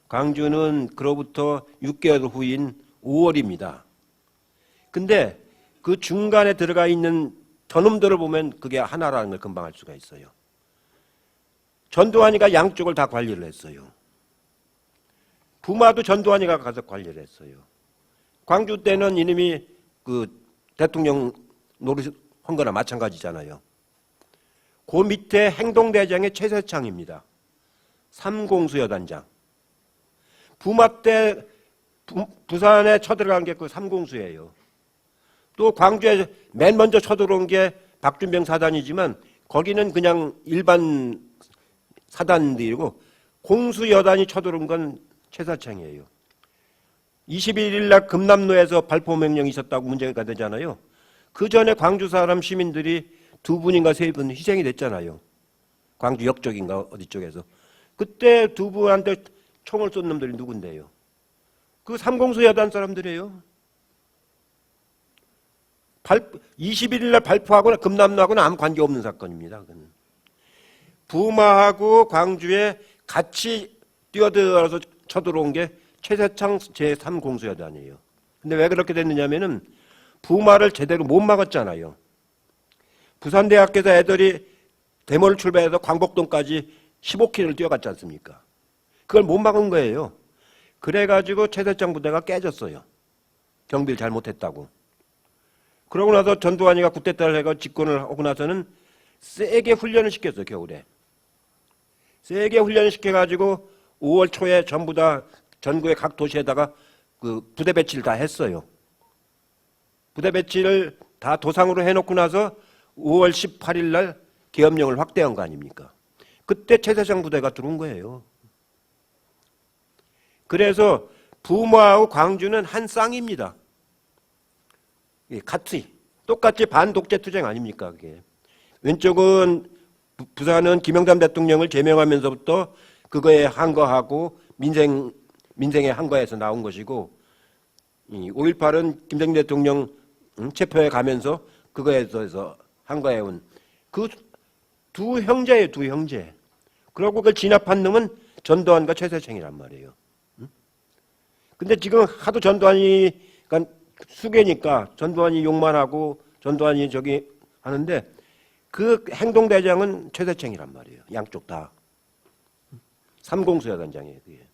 광주는 그로부터 6개월 후인 5월입니다. 근데 그 중간에 들어가 있는 저놈들을 보면 그게 하나라는 걸 금방 알 수가 있어요. 전두환이가 양쪽을 다 관리를 했어요. 부마도 전두환이가 가서 관리를 했어요. 광주 때는 이놈이 대통령 노릇한 거나 마찬가지잖아요. 그 밑에 행동대장의 최세창입니다. 삼공수여단장. 부마 때 부산에 쳐들어간 게 그 삼공수예요. 또 광주에 맨 먼저 쳐들어온 게 박준병 사단이지만 거기는 그냥 일반 사단들이고 공수여단이 쳐들어온 건 최사창이에요. 21일 날 금남로에서 발포 명령이 있었다고 문제가 되잖아요. 그 전에 광주 사람 시민들이 2분인가 3분 희생이 됐잖아요. 광주 역쪽인가 어디 쪽에서. 그때 2분한테 총을 쏜 놈들이 누군데요? 그 삼공수여단 사람들이에요. 21일 날 발포하거나 금남로하고는 아무 관계없는 사건입니다. 그건. 부마하고 광주에 같이 뛰어들어서 쳐들어온 게 최세창 제3공수여단이에요. 근데 왜 그렇게 됐느냐면은 부마를 제대로 못 막았잖아요. 부산대학교에서 애들이 대모를 출발해서 광복동까지 15km를 뛰어갔지 않습니까? 그걸 못 막은 거예요. 그래가지고 최세창 부대가 깨졌어요. 경비를 잘못했다고. 그러고 나서 전두환이가 쿠데타를 해가 집권을 하고 나서는 세게 훈련을 시켰어요. 겨울에. 세게 훈련을 시켜가지고 5월 초에 전부 다 전국의 각 도시에다가 그 부대 배치를 다 했어요. 부대 배치를 다 도상으로 해놓고 나서 5월 18일 날 계엄령을 확대한 거 아닙니까? 그때 최세정 부대가 들어온 거예요. 그래서 부모하고 광주는 한 쌍입니다. 같이 똑같이 반독재 투쟁 아닙니까? 그게. 왼쪽은 부산은 김영삼 대통령을 제명하면서부터 그거에 항거하고 민생에 항거해서 나온 것이고, 5.18은 김대중 대통령 체포해 가면서 그거에 대해서 항거해온 그 두 형제예요, 두 형제. 그러고 그걸 진압한 놈은 전두환과 최세창이란 말이에요. 근데 지금 하도 전두환이 그러니까 수괴니까 전두환이 욕만 하고 전두환이 저기 하는데 그 행동대장은 최세창이란 말이에요. 양쪽 다. 삼공수야단장이에요. 그게.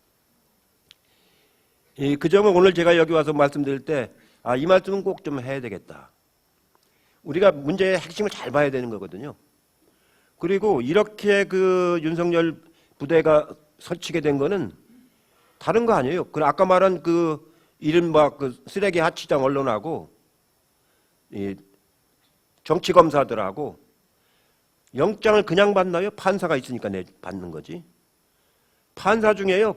그 점은 오늘 제가 여기 와서 말씀드릴 때 이 말씀은 꼭 좀 해야 되겠다. 우리가 문제의 핵심을 잘 봐야 되는 거거든요. 그리고 이렇게 그 윤석열 부대가 설치게 된 거는 다른 거 아니에요. 그 아까 말한 그 이른바 그 쓰레기 하치장 언론하고 이 정치 검사들하고 영장을 그냥 받나요? 판사가 있으니까 받는 거지. 판사 중에요.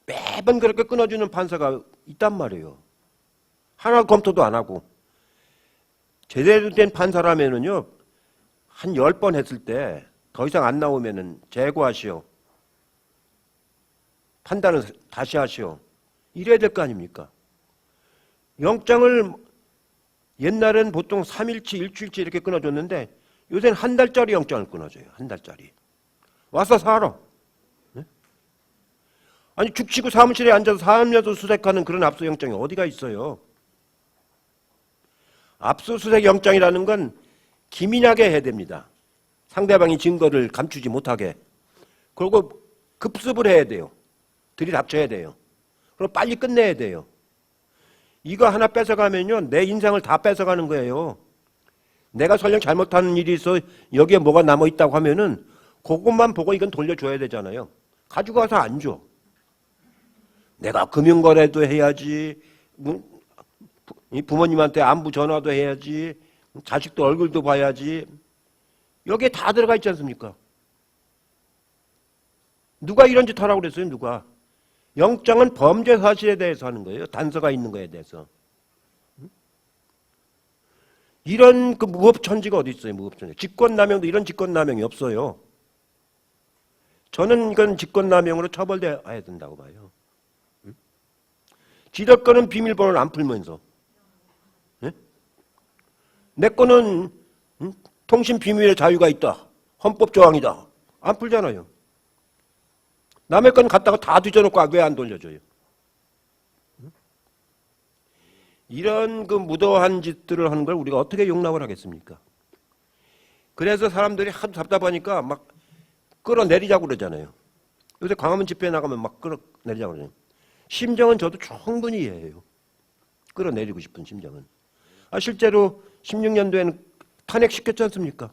매번 그렇게 끊어주는 판사가 있단 말이에요. 하나 검토도 안 하고. 제대로 된 판사라면은요, 한 10번 했을 때 더 이상 안 나오면은 재고하시오. 판단을 다시 하시오. 이래야 될 거 아닙니까? 영장을 옛날엔 보통 3일치, 일주일치 이렇게 끊어줬는데 요새는 한 달짜리 영장을 끊어줘요. 한 달짜리. 와서 살아. 네? 아니 죽치고 사무실에 앉아서 사람이라도 수색하는 그런 압수영장이 어디가 있어요? 압수수색 영장이라는 건 기민하게 해야 됩니다. 상대방이 증거를 감추지 못하게. 그리고 급습을 해야 돼요. 들이닥쳐야 돼요. 그리고 빨리 끝내야 돼요. 이거 하나 뺏어가면요, 내 인생을 다 뺏어가는 거예요. 내가 설령 잘못하는 일이 있어 여기에 뭐가 남아있다고 하면은 그것만 보고 이건 돌려줘야 되잖아요. 가지고 와서 안 줘. 내가 금융거래도 해야지, 부모님한테 안부 전화도 해야지, 자식도 얼굴도 봐야지. 여기에 다 들어가 있지 않습니까? 누가 이런 짓 하라고 그랬어요? 누가? 영장은 범죄 사실에 대해서 하는 거예요. 단서가 있는 거에 대해서. 이런 그 무법천지가 어디 있어요? 무법천지. 직권남용도 이런 직권남용이 없어요. 저는 이건 직권남용으로 처벌돼야 된다고 봐요. 지들 거는 비밀번호를 안 풀면서. 내 거는 통신 비밀의 자유가 있다. 헌법 조항이다. 안 풀잖아요. 남의 건 갖다가 다 뒤져놓고 왜 안 돌려줘요? 이런 그 무도한 짓들을 하는 걸 우리가 어떻게 용납을 하겠습니까? 그래서 사람들이 하도 답답하니까 막 끌어내리자고 그러잖아요. 요새 광화문 집회에 나가면 막 끌어내리자고 그러잖아요. 심정은 저도 충분히 이해해요. 끌어내리고 싶은 심정은. 실제로 16년도에는 탄핵시켰지 않습니까?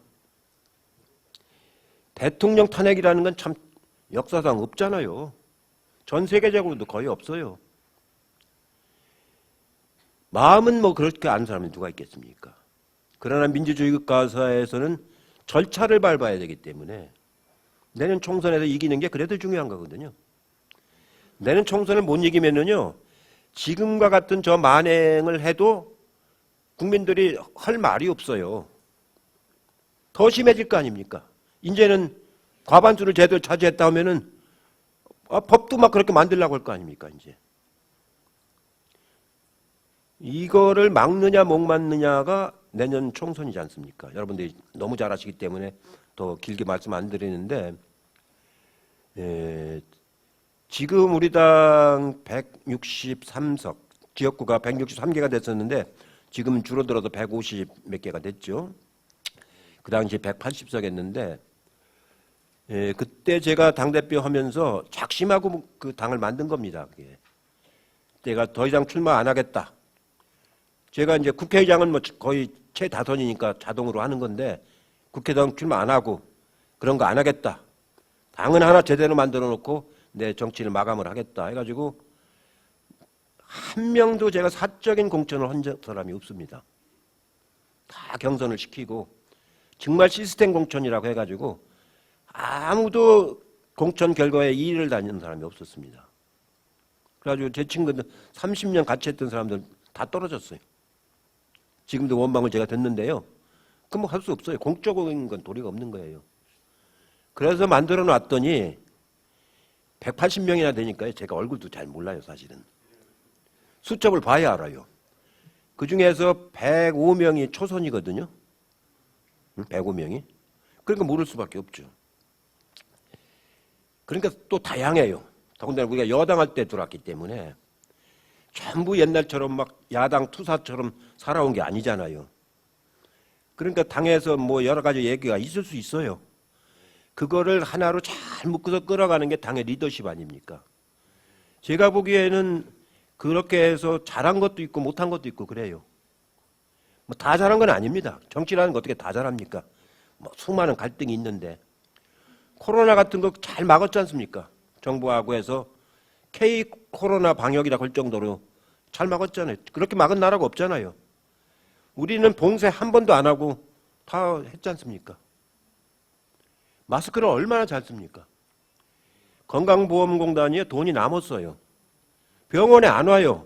대통령 탄핵이라는 건 참 역사상 없잖아요. 전 세계적으로도 거의 없어요. 마음은 뭐 그렇게 아는 사람이 누가 있겠습니까? 그러나 민주주의 국가사에서는 절차를 밟아야 되기 때문에 내년 총선에서 이기는 게 그래도 중요한 거거든요. 내년 총선을 못 이기면은요, 지금과 같은 저 만행을 해도 국민들이 할 말이 없어요. 더 심해질 거 아닙니까? 이제는 과반수를 제대로 차지했다 하면은 법도 막 그렇게 만들려고 할 거 아닙니까? 이제 이거를 막느냐 못 막느냐가 내년 총선이지 않습니까? 여러분들이 너무 잘 아시기 때문에 더 길게 말씀 안 드리는데, 지금 우리 당 163석, 지역구가 163개가 됐었는데 지금 줄어들어서 150 몇 개가 됐죠. 그 당시에 180석 했는데, 그때 제가 당대표 하면서 작심하고 그 당을 만든 겁니다. 그게. 내가 더 이상 출마 안 하겠다. 제가 이제 국회의장은 뭐 거의 최다선이니까 자동으로 하는 건데, 국회의장 출마 안 하고 그런 거 안 하겠다. 당은 하나 제대로 만들어 놓고 내 정치를 마감을 하겠다 해가지고 한 명도 제가 사적인 공천을 한 사람이 없습니다. 다 경선을 시키고 정말 시스템 공천이라고 해가지고 아무도 공천 결과에 이의를 다니는 사람이 없었습니다. 그래가지고 제 친구들 30년 같이 했던 사람들 다 떨어졌어요. 지금도 원방을 제가 됐는데요. 그 뭐 할 수 없어요. 공적인 건 도리가 없는 거예요. 그래서 만들어 놨더니 180명이나 되니까요. 제가 얼굴도 잘 몰라요, 사실은. 수첩을 봐야 알아요. 그 중에서 105명이 초선이거든요. 105명이. 그러니까 모를 수밖에 없죠. 그러니까 또 다양해요. 더군다나 우리가 여당할 때 들어왔기 때문에 전부 옛날처럼 막 야당 투사처럼 살아온 게 아니잖아요. 그러니까 당에서 뭐 여러 가지 얘기가 있을 수 있어요. 그거를 하나로 잘 묶어서 끌어가는 게 당의 리더십 아닙니까? 제가 보기에는 그렇게 해서 잘한 것도 있고 못한 것도 있고 그래요. 뭐 다 잘한 건 아닙니다. 정치라는 거 어떻게 다 잘합니까? 뭐 수많은 갈등이 있는데 코로나 같은 거 잘 막았지 않습니까? 정부하고 해서 K 코로나 방역이라 걸 정도로 잘 막았잖아요. 그렇게 막은 나라가 없잖아요. 우리는 봉쇄 한 번도 안 하고 다 했지 않습니까? 마스크를 얼마나 잘 씁니까? 건강보험공단이 돈이 남았어요. 병원에 안 와요.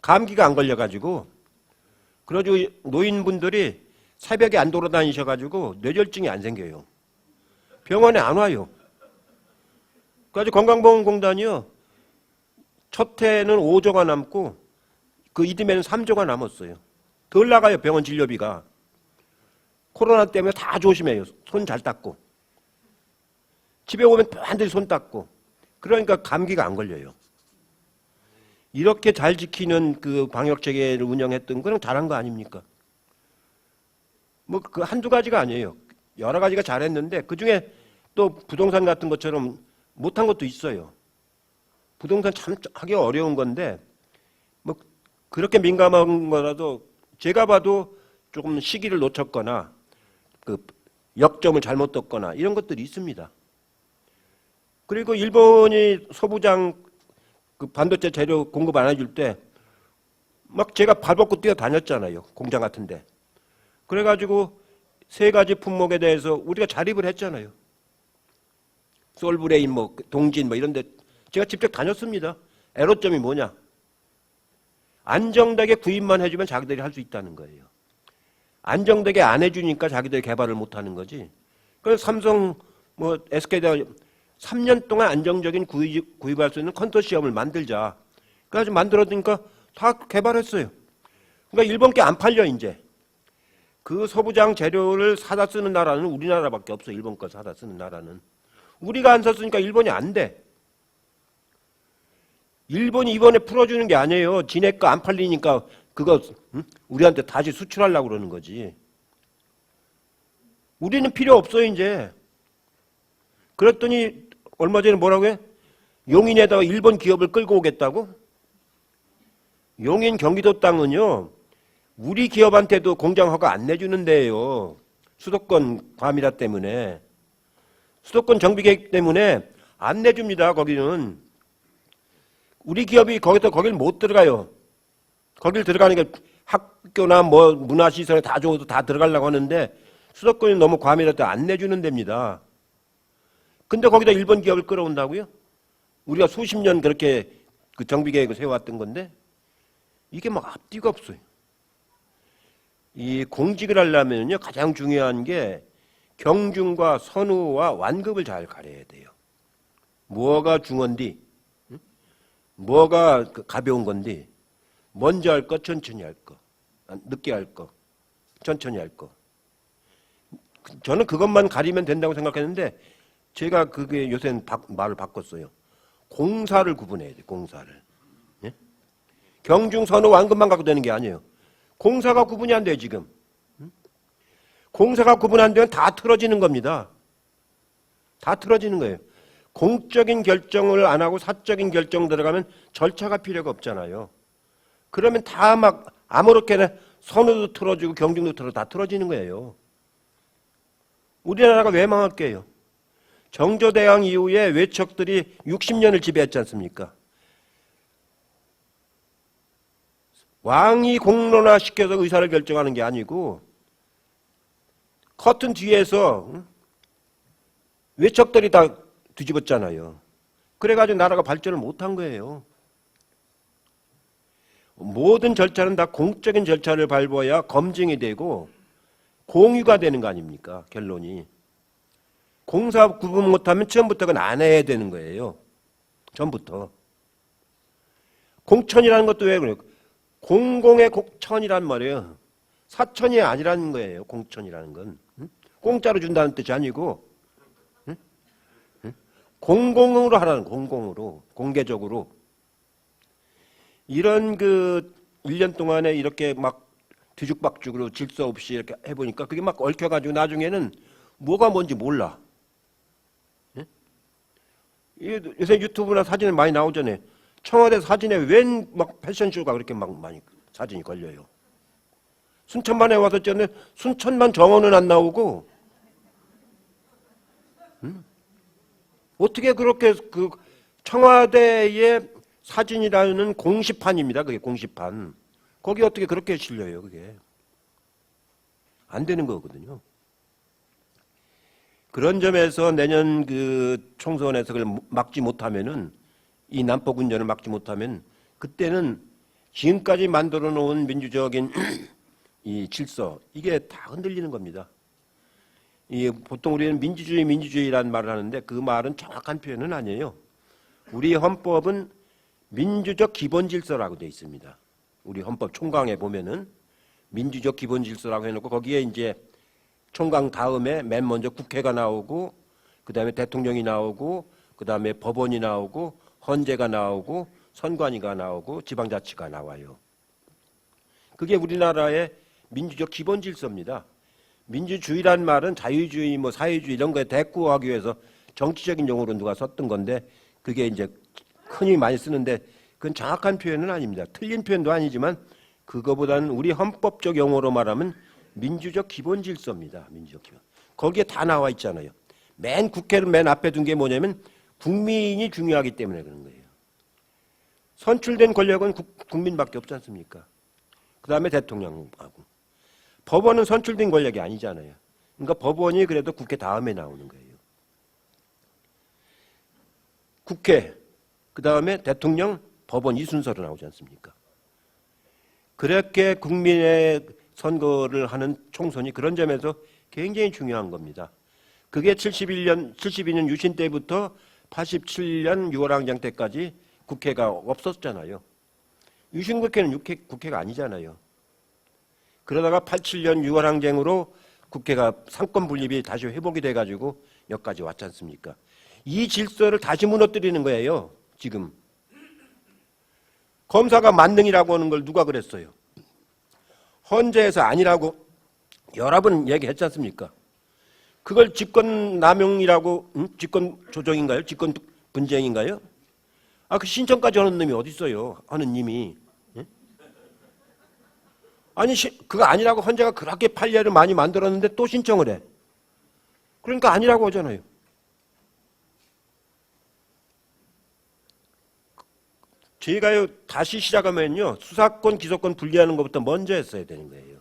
감기가 안 걸려가지고. 그래가지고 노인분들이 새벽에 안 돌아다니셔가지고 뇌졸중이 안 생겨요. 병원에 안 와요. 그래가지고 건강보험공단이요. 첫 해는 5조가 남고 그 이듬해는 3조가 남았어요. 덜 나가요, 병원 진료비가. 코로나 때문에 다 조심해요. 손 잘 닦고. 집에 오면 반드시 손 닦고. 그러니까 감기가 안 걸려요. 이렇게 잘 지키는 그 방역체계를 운영했던 거는 잘한 거 아닙니까? 뭐 그 한두 가지가 아니에요. 여러 가지가 잘했는데 그중에 또 부동산 같은 것처럼 못한 것도 있어요. 부동산 참 하기 어려운 건데 뭐 그렇게 민감한 거라도 제가 봐도 조금 시기를 놓쳤거나 그 역점을 잘못 뒀거나 이런 것들이 있습니다. 그리고 일본이 소부장 그 반도체 재료 공급 안 해줄 때 막 제가 발벗고 뛰어다녔잖아요. 공장 같은데. 그래가지고 세 가지 품목에 대해서 우리가 자립을 했잖아요. 솔브레인, 뭐 동진, 뭐 이런데 제가 직접 다녔습니다. 애로점이 뭐냐? 안정되게 구입만 해주면 자기들이 할 수 있다는 거예요. 안정되게 안 해주니까 자기들이 개발을 못하는 거지. 그래서 삼성, 뭐 SK가 3년 동안 안정적인 구입할 수 있는 컨소시엄을 만들자. 그래가지고 만들어두니까 다 개발했어요. 그러니까 일본 게 안 팔려 이제. 그 소부장 재료를 사다 쓰는 나라는 우리나라밖에 없어. 일본 거 사다 쓰는 나라는. 우리가 안 샀으니까 일본이 안 돼. 일본이 이번에 풀어주는 게 아니에요. 지네 거 안 팔리니까 그거 우리한테 다시 수출하려고 그러는 거지. 우리는 필요 없어요 이제. 그랬더니 얼마 전에 뭐라고 해? 용인에다가 일본 기업을 끌고 오겠다고? 용인 경기도 땅은요. 우리 기업한테도 공장 허가 안 내주는 데예요. 수도권 과밀화 때문에. 수도권 정비 계획 때문에 안 내줍니다. 거기는. 우리 기업이 거길 못 들어가요. 거길 들어가는 게 학교나 뭐 문화시설에 다 줘도 다 들어가려고 하는데 수도권이 너무 과밀해서 안 내주는 데입니다. 근데 거기다 일본 기업을 끌어온다고요? 우리가 수십 년 그렇게 그 정비 계획을 세워왔던 건데 이게 막 앞뒤가 없어요. 이 공직을 하려면요 가장 중요한 게 경중과 선우와 완급을 잘 가려야 돼요. 뭐가 중헌디, 뭐가 가벼운 건디, 먼저 할 거, 천천히 할 거, 늦게 할 거, 천천히 할 거. 저는 그것만 가리면 된다고 생각했는데 제가 그게 요새는 말을 바꿨어요. 공사를 구분해야 돼, 공사를. 예? 경중, 선우, 완급만 갖고 되는 게 아니에요. 공사가 구분이 안 돼요, 지금. 공사가 구분 안 되면 다 틀어지는 겁니다. 다 틀어지는 거예요. 공적인 결정을 안 하고 사적인 결정 들어가면 절차가 필요가 없잖아요. 그러면 다 막 아무렇게나 선우도 틀어지고 경중도 다 틀어지는 거예요. 우리나라가 왜 망할게요? 정조대왕 이후에 외척들이 60년을 지배했지 않습니까? 왕이 공론화시켜서 의사를 결정하는 게 아니고 커튼 뒤에서 외척들이 다 뒤집었잖아요. 그래가지고 나라가 발전을 못한 거예요. 모든 절차는 다 공적인 절차를 밟아야 검증이 되고 공유가 되는 거 아닙니까? 결론이. 공사 구분 못하면 처음부터 그건 안 해야 되는 거예요. 전부터. 공천이라는 것도 왜 그래요? 공공의 공천이란 말이에요. 사천이 아니라는 거예요. 공천이라는 건. 공짜로 준다는 뜻이 아니고 공공으로 하라는, 공공으로, 공개적으로. 이런 그 1년 동안에 이렇게 막 뒤죽박죽으로 질서 없이 이렇게 해보니까 그게 막 얽혀가지고 나중에는 뭐가 뭔지 몰라. 요새 유튜브나 사진에 많이 나오잖아요. 청와대 사진에 웬 막 패션쇼가 그렇게 막 많이 사진이 걸려요. 순천만에 와서 쪘는데 순천만 정원은 안 나오고, 어떻게 그렇게 그 청와대의 사진이라는 공시판입니다. 그게 공시판. 거기 어떻게 그렇게 실려요, 그게. 안 되는 거거든요. 그런 점에서 내년 그 총선에서 그걸 막지 못하면은, 이 남북 운전을 막지 못하면 그때는 지금까지 만들어 놓은 민주적인 이 질서, 이게 다 흔들리는 겁니다. 이 보통 우리는 민주주의라는 말을 하는데 그 말은 정확한 표현은 아니에요. 우리 헌법은 민주적 기본 질서라고 되어 있습니다. 우리 헌법 총강에 보면은 민주적 기본 질서라고 해놓고 거기에 이제 총강 다음에 맨 먼저 국회가 나오고 그 다음에 대통령이 나오고 그 다음에 법원이 나오고 헌재가 나오고 선관위가 나오고 지방자치가 나와요. 그게 우리나라의 민주적 기본 질서입니다. 민주주의란 말은 자유주의, 뭐 사회주의 이런 거에 대꾸하기 위해서 정치적인 용어로 누가 썼던 건데 그게 이제 흔히 많이 쓰는데 그건 정확한 표현은 아닙니다. 틀린 표현도 아니지만 그거보다는 우리 헌법적 용어로 말하면 민주적 기본 질서입니다. 민주적 기본. 거기에 다 나와 있잖아요. 국회를 맨 앞에 둔 게 뭐냐면 국민이 중요하기 때문에 그런 거예요. 선출된 권력은 국민밖에 없지 않습니까? 그 다음에 대통령하고. 법원은 선출된 권력이 아니잖아요. 그러니까 법원이 그래도 국회 다음에 나오는 거예요. 국회, 그 다음에 대통령, 법원 이 순서로 나오지 않습니까? 그렇게 국민의 선거를 하는 총선이 그런 점에서 굉장히 중요한 겁니다. 그게 72년 유신 때부터 87년 6월 항쟁 때까지 국회가 없었잖아요. 유신 국회는 국회가 아니잖아요. 그러다가 87년 6월 항쟁으로 국회가 상권 분립이 다시 회복이 돼가지고 여기까지 왔지 않습니까? 이 질서를 다시 무너뜨리는 거예요. 지금. 검사가 만능이라고 하는 걸 누가 그랬어요? 헌재에서 아니라고 여러 번 얘기했지 않습니까? 그걸 직권남용이라고, 직권 조정인가요? 직권 분쟁인가요? 그 신청까지 하는 놈이 어디 있어요? 하는 님이. 아니, 그거 아니라고 헌재가 그렇게 판례를 많이 만들었는데 또 신청을 해. 그러니까 아니라고 하잖아요. 제가요, 다시 시작하면요, 수사권, 기소권 분리하는 것부터 먼저 했어야 되는 거예요.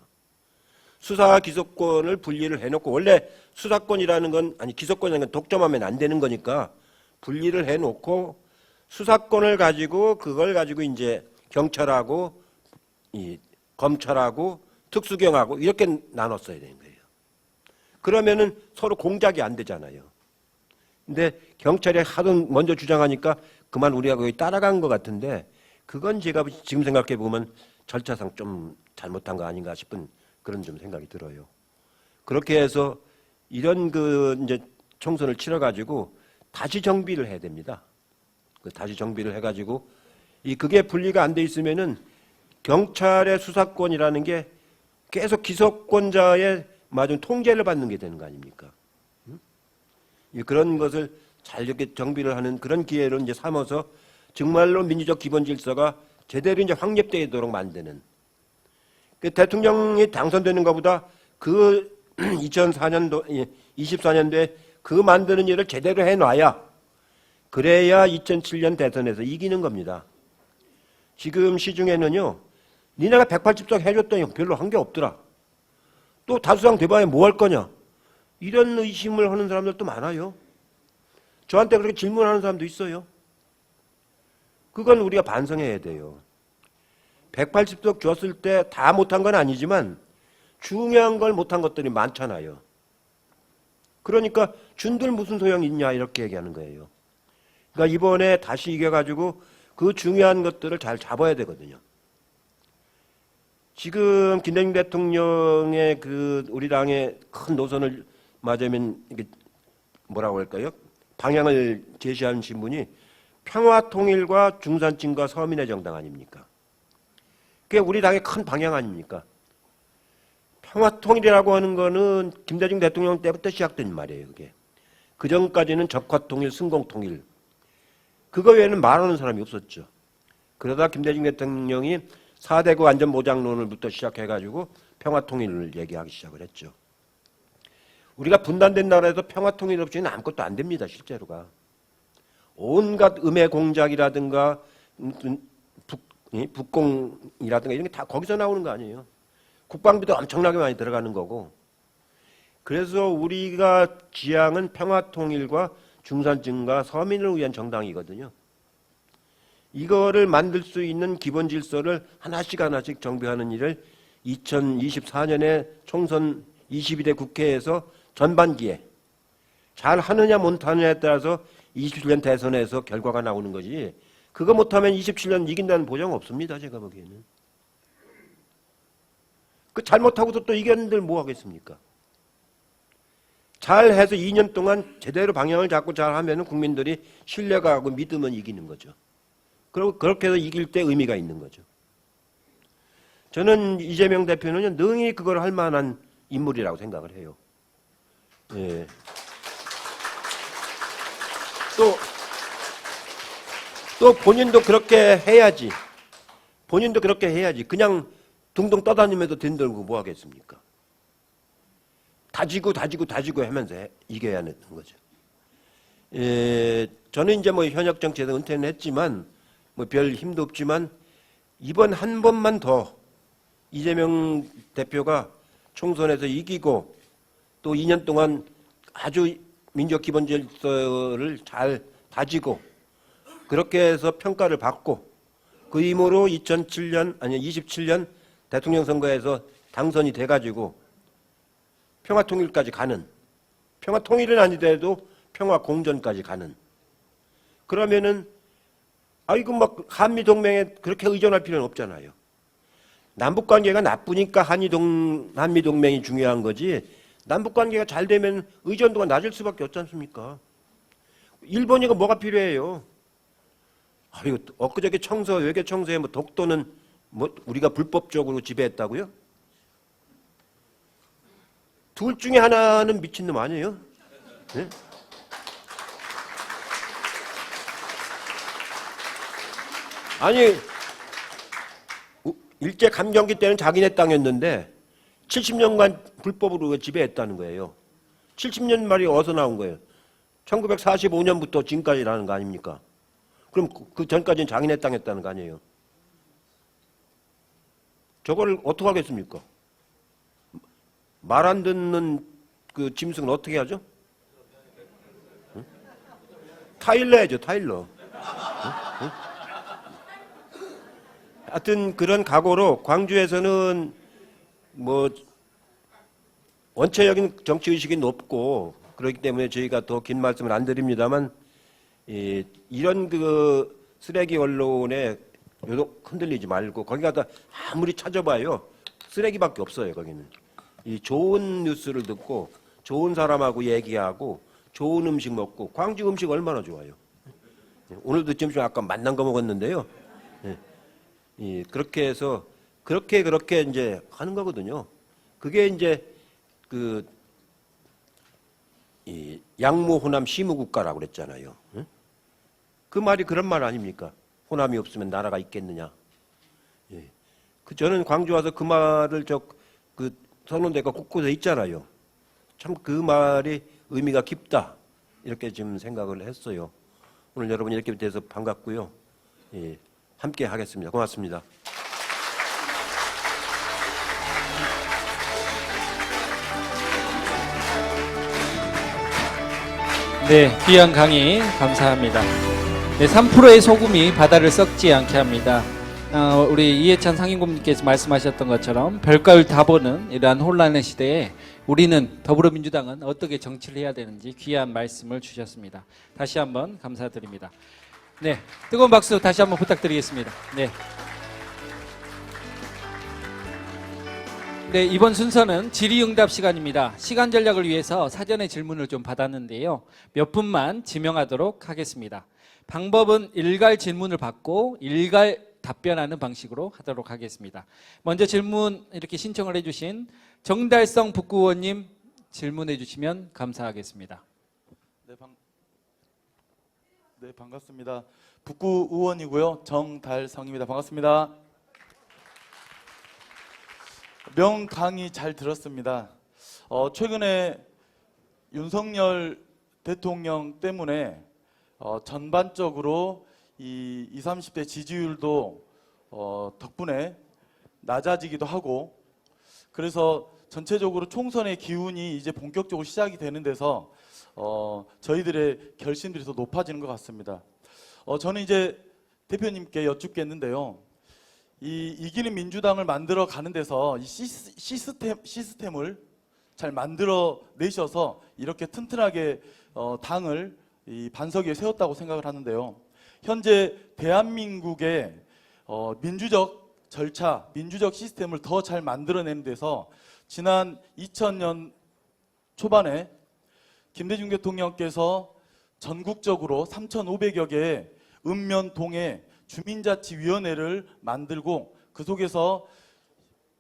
수사와 기소권을 분리를 해놓고, 원래 수사권이라는 건, 기소권이라는 건 독점하면 안 되는 거니까 분리를 해놓고 수사권을 가지고 그걸 가지고 이제 경찰하고 이 검찰하고 특수경하고 이렇게 나눴어야 되는 거예요. 그러면은 서로 공작이 안 되잖아요. 근데 경찰이 하도 먼저 주장하니까 그만 우리가 거기 따라간 것 같은데 그건 제가 지금 생각해 보면 절차상 좀 잘못한 거 아닌가 싶은 그런 좀 생각이 들어요. 그렇게 해서 이런 그 이제 총선을 치러가지고 다시 정비를 해야 됩니다. 다시 정비를 해가지고 그게 분리가 안 돼 있으면은 경찰의 수사권이라는 게 계속 기소권자의 맞은 통제를 받는 게 되는 거 아닙니까? 그런 것을 잘 이렇게 정비를 하는 그런 기회로 이제 삼아서 정말로 민주적 기본 질서가 제대로 이제 확립되도록 만드는. 그 대통령이 당선되는 것보다 그 2004년도, 24년도에 그 만드는 일을 제대로 해놔야 그래야 2007년 대선에서 이기는 겁니다. 지금 시중에는요, 니네가 180석 해줬더니 별로 한 게 없더라. 또 다수당 돼봐야 뭐 할 거냐. 이런 의심을 하는 사람들도 많아요. 저한테 그렇게 질문하는 사람도 있어요. 그건 우리가 반성해야 돼요. 180석 줬을 때 다 못한 건 아니지만 중요한 걸 못한 것들이 많잖아요. 그러니까 준들 무슨 소용이 있냐 이렇게 얘기하는 거예요. 그러니까 이번에 다시 이겨가지고 그 중요한 것들을 잘 잡아야 되거든요. 지금 김대중 대통령의 그 우리 당의 큰 노선을 맞으면 이게 뭐라고 할까요? 방향을 제시하신 분이 평화통일과 중산층과 서민의 정당 아닙니까? 그게 우리 당의 큰 방향 아닙니까? 평화통일이라고 하는 거는 김대중 대통령 때부터 시작된 말이에요. 그게. 그 전까지는 적화통일, 승공통일. 그거 외에는 말하는 사람이 없었죠. 그러다 김대중 대통령이 4대국 안전보장론을부터 시작해가지고 평화통일을 얘기하기 시작을 했죠. 우리가 분단된 나라에서 평화통일 없이는 아무것도 안 됩니다. 실제로가. 온갖 음해 공작이라든가 북공이라든가 이런 게 다 거기서 나오는 거 아니에요. 국방비도 엄청나게 많이 들어가는 거고. 그래서 우리가 지향은 평화통일과 중산층과 서민을 위한 정당이거든요. 이거를 만들 수 있는 기본 질서를 하나씩 하나씩 정비하는 일을 2024년에 총선 22대 국회에서 전반기에 잘 하느냐 못하느냐에 따라서 27년 대선에서 결과가 나오는 거지. 그거 못하면 27년 이긴다는 보장 없습니다. 제가 보기에는. 그 잘못하고도 또 이겼는데 뭐 하겠습니까? 잘해서 2년 동안 제대로 방향을 잡고 잘하면 국민들이 신뢰가 하고 믿으면 이기는 거죠. 그리고 그렇게 해서 이길 때 의미가 있는 거죠. 저는 이재명 대표는 능히 그걸 할 만한 인물이라고 생각을 해요. 예. 또 본인도 그렇게 해야지. 본인도 그렇게 해야지. 그냥 둥둥 떠다니면서 든들고 뭐 하겠습니까? 다지고 하면서 이겨야 하는 거죠. 저는 이제 뭐 현역 정치에서 은퇴는 했지만 뭐 별 힘도 없지만 이번 한 번만 더 이재명 대표가 총선에서 이기고 또 2년 동안 아주 민족 기본 질서를 잘 다지고 그렇게 해서 평가를 받고 그 힘으로 27년 대통령 선거에서 당선이 돼가지고 평화통일까지 가는, 평화통일은 아니더라도 평화공존까지 가는. 그러면은 아이고 막 한미동맹에 그렇게 의존할 필요는 없잖아요. 남북관계가 나쁘니까 한미동맹이 중요한 거지. 남북관계가 잘 되면 의존도가 낮을 수밖에 없지 않습니까? 일본이가 뭐가 필요해요? 아이고 엊그저께 외교 청소에 뭐 독도는 뭐 우리가 불법적으로 지배했다고요? 둘 중에 하나는 미친놈 아니에요? 네? 아니 일제 감정기 때는 자기네 땅이었는데 70년간 불법으로 지배했다는 거예요. 70년 말이 어디서 나온 거예요? 1945년부터 지금까지라는 거 아닙니까? 그럼 그 전까지는 자기네 땅이었다는 거 아니에요? 저거를 어떻게 하겠습니까? 말 안 듣는 그 짐승은 어떻게 하죠? 응? 타일러 해야죠, 타일러. 응? 하여튼 그런 각오로 광주에서는 뭐 원체적인 정치의식이 높고 그렇기 때문에 저희가 더 긴 말씀을 안 드립니다만 이런 그 쓰레기 언론에 흔들리지 말고 거기 가다 아무리 찾아봐요. 쓰레기밖에 없어요, 거기는. 이 좋은 뉴스를 듣고 좋은 사람하고 얘기하고 좋은 음식 먹고 광주 음식 얼마나 좋아요. 오늘도 점심 아까 만난 거 먹었는데요. 그렇게 해서 그렇게 이제 하는 거거든요. 그게 이제 이 양무 호남 시무국가라고 그랬잖아요. 그 말이 그런 말 아닙니까? 호남이 없으면 나라가 있겠느냐. 저는 광주 와서 그 말을 그 선언대가 곳곳에 있잖아요. 참 그 말이 의미가 깊다. 이렇게 지금 생각을 했어요. 오늘 여러분 이렇게 돼서 반갑고요. 예, 함께 하겠습니다. 고맙습니다. 네, 귀한 강의 감사합니다. 네, 3%의 소금이 바다를 썩지 않게 합니다. 우리 이해찬 상임고문님께서 말씀하셨던 것처럼 별걸 다 보는 이러한 혼란의 시대에 우리는 더불어민주당은 어떻게 정치를 해야 되는지 귀한 말씀을 주셨습니다. 다시 한번 감사드립니다. 네, 뜨거운 박수 다시 한번 부탁드리겠습니다. 네. 네, 이번 순서는 질의응답 시간입니다. 시간 전략을 위해서 사전에 질문을 좀 받았는데요. 몇 분만 지명하도록 하겠습니다. 방법은 일괄 질문을 받고 일괄 답변하는 방식으로 하도록 하겠습니다. 먼저 질문 이렇게 신청을 해주신 정달성 북구의원님 질문해 주시면 감사하겠습니다. 네, 반갑습니다. 북구 의원이고요. 정달성입니다. 반갑습니다. 명강의 잘 들었습니다. 최근에 윤석열 대통령 때문에 전반적으로 이 20, 30대 지지율도 덕분에 낮아지기도 하고, 그래서 전체적으로 총선의 기운이 이제 본격적으로 시작이 되는 데서 저희들의 결심들이 더 높아지는 것 같습니다. 저는 이제 대표님께 여쭙겠는데요. 이 이기는 민주당을 만들어 가는 데서 이 시스템을 잘 만들어 내셔서 이렇게 튼튼하게 당을 이 반석 위에 세웠다고 생각을 하는데요. 현재 대한민국의 민주적 절차, 민주적 시스템을 더 잘 만들어내는 데서 지난 2000년 초반에 김대중 대통령께서 전국적으로 3,500여 개의 읍면동에 주민자치위원회를 만들고 그 속에서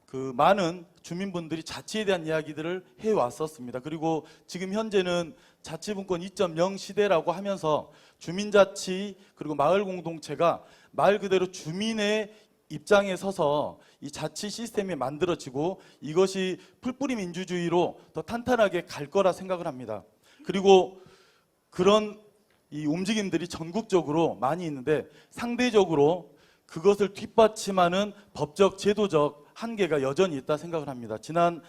그 많은 주민분들이 자치에 대한 이야기들을 해왔었습니다. 그리고 지금 현재는 자치분권 2.0 시대라고 하면서 주민자치 그리고 마을 공동체가 말 그대로 주민의 입장에 서서 이 자치 시스템이 만들어지고 이것이 풀뿌리 민주주의로 더 탄탄하게 갈 거라 생각을 합니다. 그리고 그런 이 움직임들이 전국적으로 많이 있는데 상대적으로 그것을 뒷받침하는 법적 제도적 한계가 여전히 있다 생각을 합니다. 지난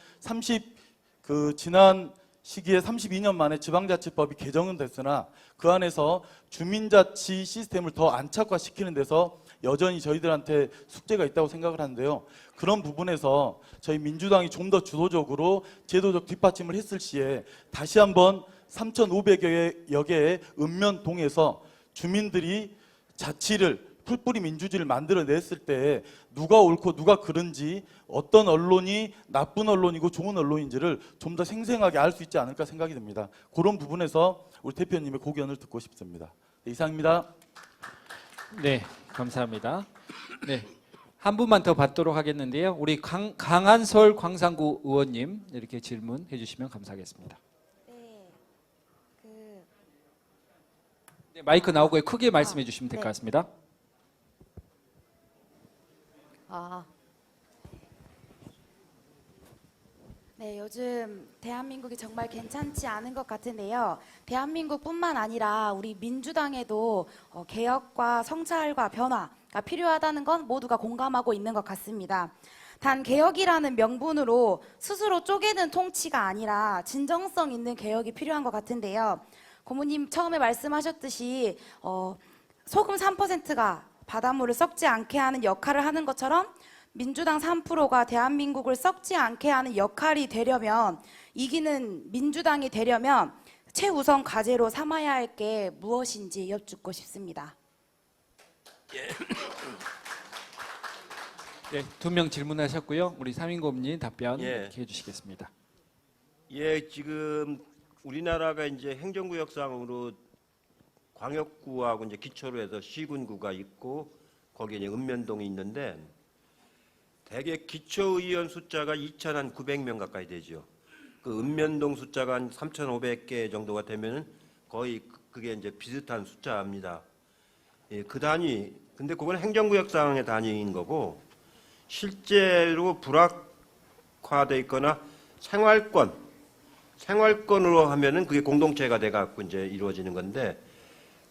시기에 32년 만에 지방자치법이 개정은 됐으나 그 안에서 주민자치 시스템을 더 안착화시키는 데서 여전히 저희들한테 숙제가 있다고 생각을 하는데요. 그런 부분에서 저희 민주당이 좀 더 주도적으로 제도적 뒷받침을 했을 시에 다시 한번 3,500여 개의 읍면동에서 주민들이 자치를 풀뿌리 민주주의를 만들어냈을 때 누가 옳고 누가 그른지 어떤 언론이 나쁜 언론이고 좋은 언론인지를 좀 더 생생하게 알 수 있지 않을까 생각이 듭니다. 그런 부분에서 우리 대표님의 고견을 듣고 싶습니다. 네, 이상입니다. 네, 감사합니다. 네, 한 분만 더 받도록 하겠는데요. 우리 강한솔 광산구 의원님 이렇게 질문해 주시면 감사하겠습니다. 네, 마이크 나오고 크게 말씀해 주시면 될 것 같습니다. 네, 요즘 대한민국이 정말 괜찮지 않은 것 같은데요. 대한민국뿐만 아니라 우리 민주당에도 개혁과 성찰과 변화가 필요하다는 건 모두가 공감하고 있는 것 같습니다. 단 개혁이라는 명분으로 스스로 쪼개는 통치가 아니라 진정성 있는 개혁이 필요한 것 같은데요. 고모님 처음에 말씀하셨듯이 소금 3%가 바닷물을 썩지 않게 하는 역할을 하는 것처럼 민주당 3%가 대한민국을 썩지 않게 하는 역할이 되려면, 이기는 민주당이 되려면 최우선 과제로 삼아야 할 게 무엇인지 여쭙고 싶습니다. 네, 2명 질문하셨고요. 우리 상임고문님 답변 예. 해주시겠습니다. 예, 지금 우리나라가 이제 행정구역상으로 광역구하고 이제 기초로 해서 시군구가 있고 거기에 이제 읍면동이 있는데 대개 기초의원 숫자가 2,900명 가까이 되죠. 그 읍면동 숫자가 한 3,500개 정도가 되면은 거의 그게 이제 비슷한 숫자입니다. 예, 그 단위. 근데 그건 행정구역상의 단위인 거고 실제로 불악화돼 있거나 생활권 생활권으로 하면은 그게 공동체가 돼 갖고 이제 이루어지는 건데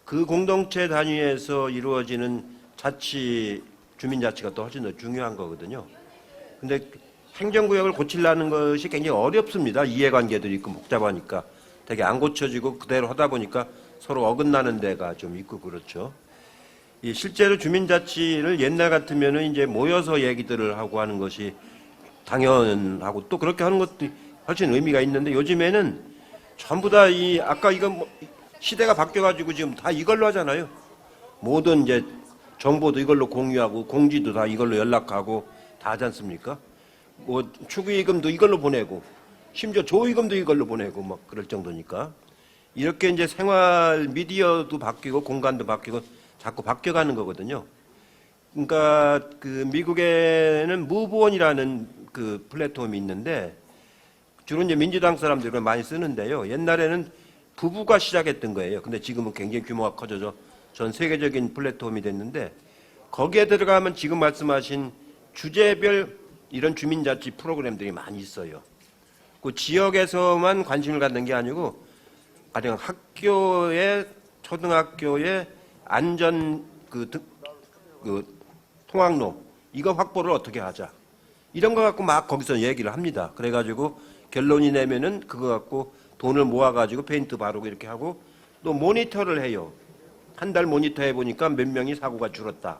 그 공동체 단위에서 이루어지는 자치 주민자치가 또 훨씬 더 중요한 거거든요. 근데 행정구역을 고치려는 것이 굉장히 어렵습니다. 이해관계들이 있고 복잡하니까 되게 안 고쳐지고 그대로 하다 보니까 서로 어긋나는 데가 좀 있고 그렇죠. 이 실제로 주민자치를 옛날 같으면은 이제 모여서 얘기들을 하고 하는 것이 당연하고 또 그렇게 하는 것도 훨씬 의미가 있는데 요즘에는 전부 다 이 아까 이거 뭐 시대가 바뀌어가지고 지금 다 이걸로 하잖아요. 모든 이제 정보도 이걸로 공유하고 공지도 다 이걸로 연락하고 다 하지 않습니까? 뭐 축의금도 이걸로 보내고 심지어 조의금도 이걸로 보내고 막 그럴 정도니까 이렇게 이제 생활 미디어도 바뀌고 공간도 바뀌고 자꾸 바뀌어가는 거거든요. 그러니까 그 미국에는 무브온이라는 그 플랫폼이 있는데 주로 이제 민주당 사람들이 그걸 많이 쓰는데요. 옛날에는 부부가 시작했던 거예요. 근데 지금은 굉장히 규모가 커져서 전 세계적인 플랫폼이 됐는데 거기에 들어가면 지금 말씀하신 주제별 이런 주민자치 프로그램들이 많이 있어요. 그 지역에서만 관심을 갖는 게 아니고 가령 학교에 초등학교에 안전 그 통학로 이거 확보를 어떻게 하자 이런 거 갖고 막 거기서 얘기를 합니다. 그래가지고 결론이 내면은 그거 갖고 돈을 모아가지고 페인트 바르고 이렇게 하고 또 모니터를 해요. 한 달 모니터 해보니까 몇 명이 사고가 줄었다.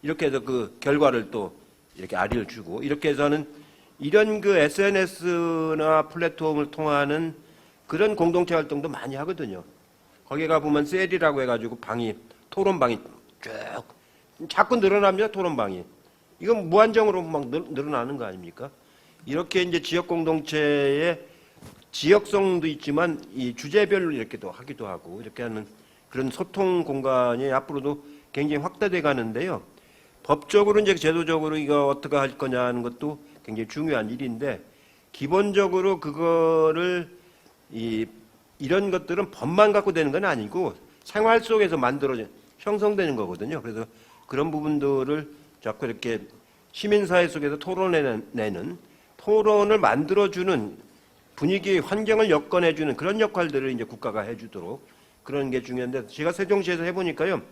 이렇게 해서 그 결과를 또 이렇게 알리를 주고 이렇게 해서는 이런 그 SNS나 플랫폼을 통하는 그런 공동체 활동도 많이 하거든요. 거기 가보면 셀이라고 해가지고 방이 토론방이 쭉 자꾸 늘어납니다. 토론방이. 이건 무한정으로 막 늘어나는 거 아닙니까? 이렇게 이제 지역 공동체의 지역성도 있지만 이 주제별로 이렇게도 하기도 하고 이렇게 하는 그런 소통 공간이 앞으로도 굉장히 확대돼 가는데요. 법적으로 이제 제도적으로 이거 어떻게 할 거냐 하는 것도 굉장히 중요한 일인데 기본적으로 그거를 이런 것들은 법만 갖고 되는 건 아니고 생활 속에서 만들어진 형성되는 거거든요. 그래서 그런 부분들을 자꾸 이렇게 시민사회 속에서 토론을 만들어주는 분위기, 환경을 여건해주는 그런 역할들을 이제 국가가 해주도록 그런 게 중요한데 제가 세종시에서 해보니까요.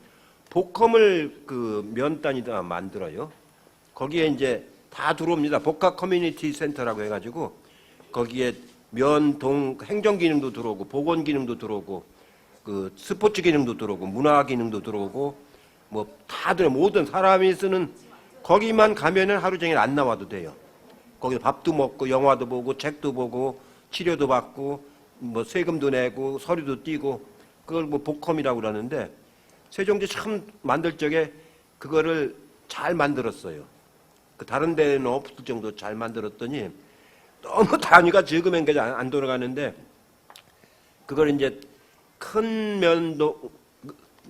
복컴을 그 면 단위다 만들어요. 거기에 이제 다 들어옵니다. 복합 커뮤니티 센터라고 해가지고 거기에 면, 동, 행정 기능도 들어오고 보건 기능도 들어오고 그 스포츠 기능도 들어오고 문화 기능도 들어오고 뭐 다들 모든 사람이 쓰는 거기만 가면은 하루 종일 안 나와도 돼요. 거기서 밥도 먹고 영화도 보고 책도 보고 치료도 받고 뭐 세금도 내고 서류도 띄고 그걸 뭐 복컴이라고 그러는데 세종시 참 만들 적에 그거를 잘 만들었어요. 그 다른 데는 없을 정도 잘 만들었더니 너무 단위가 적으면 안 돌아가는데 그걸 이제 큰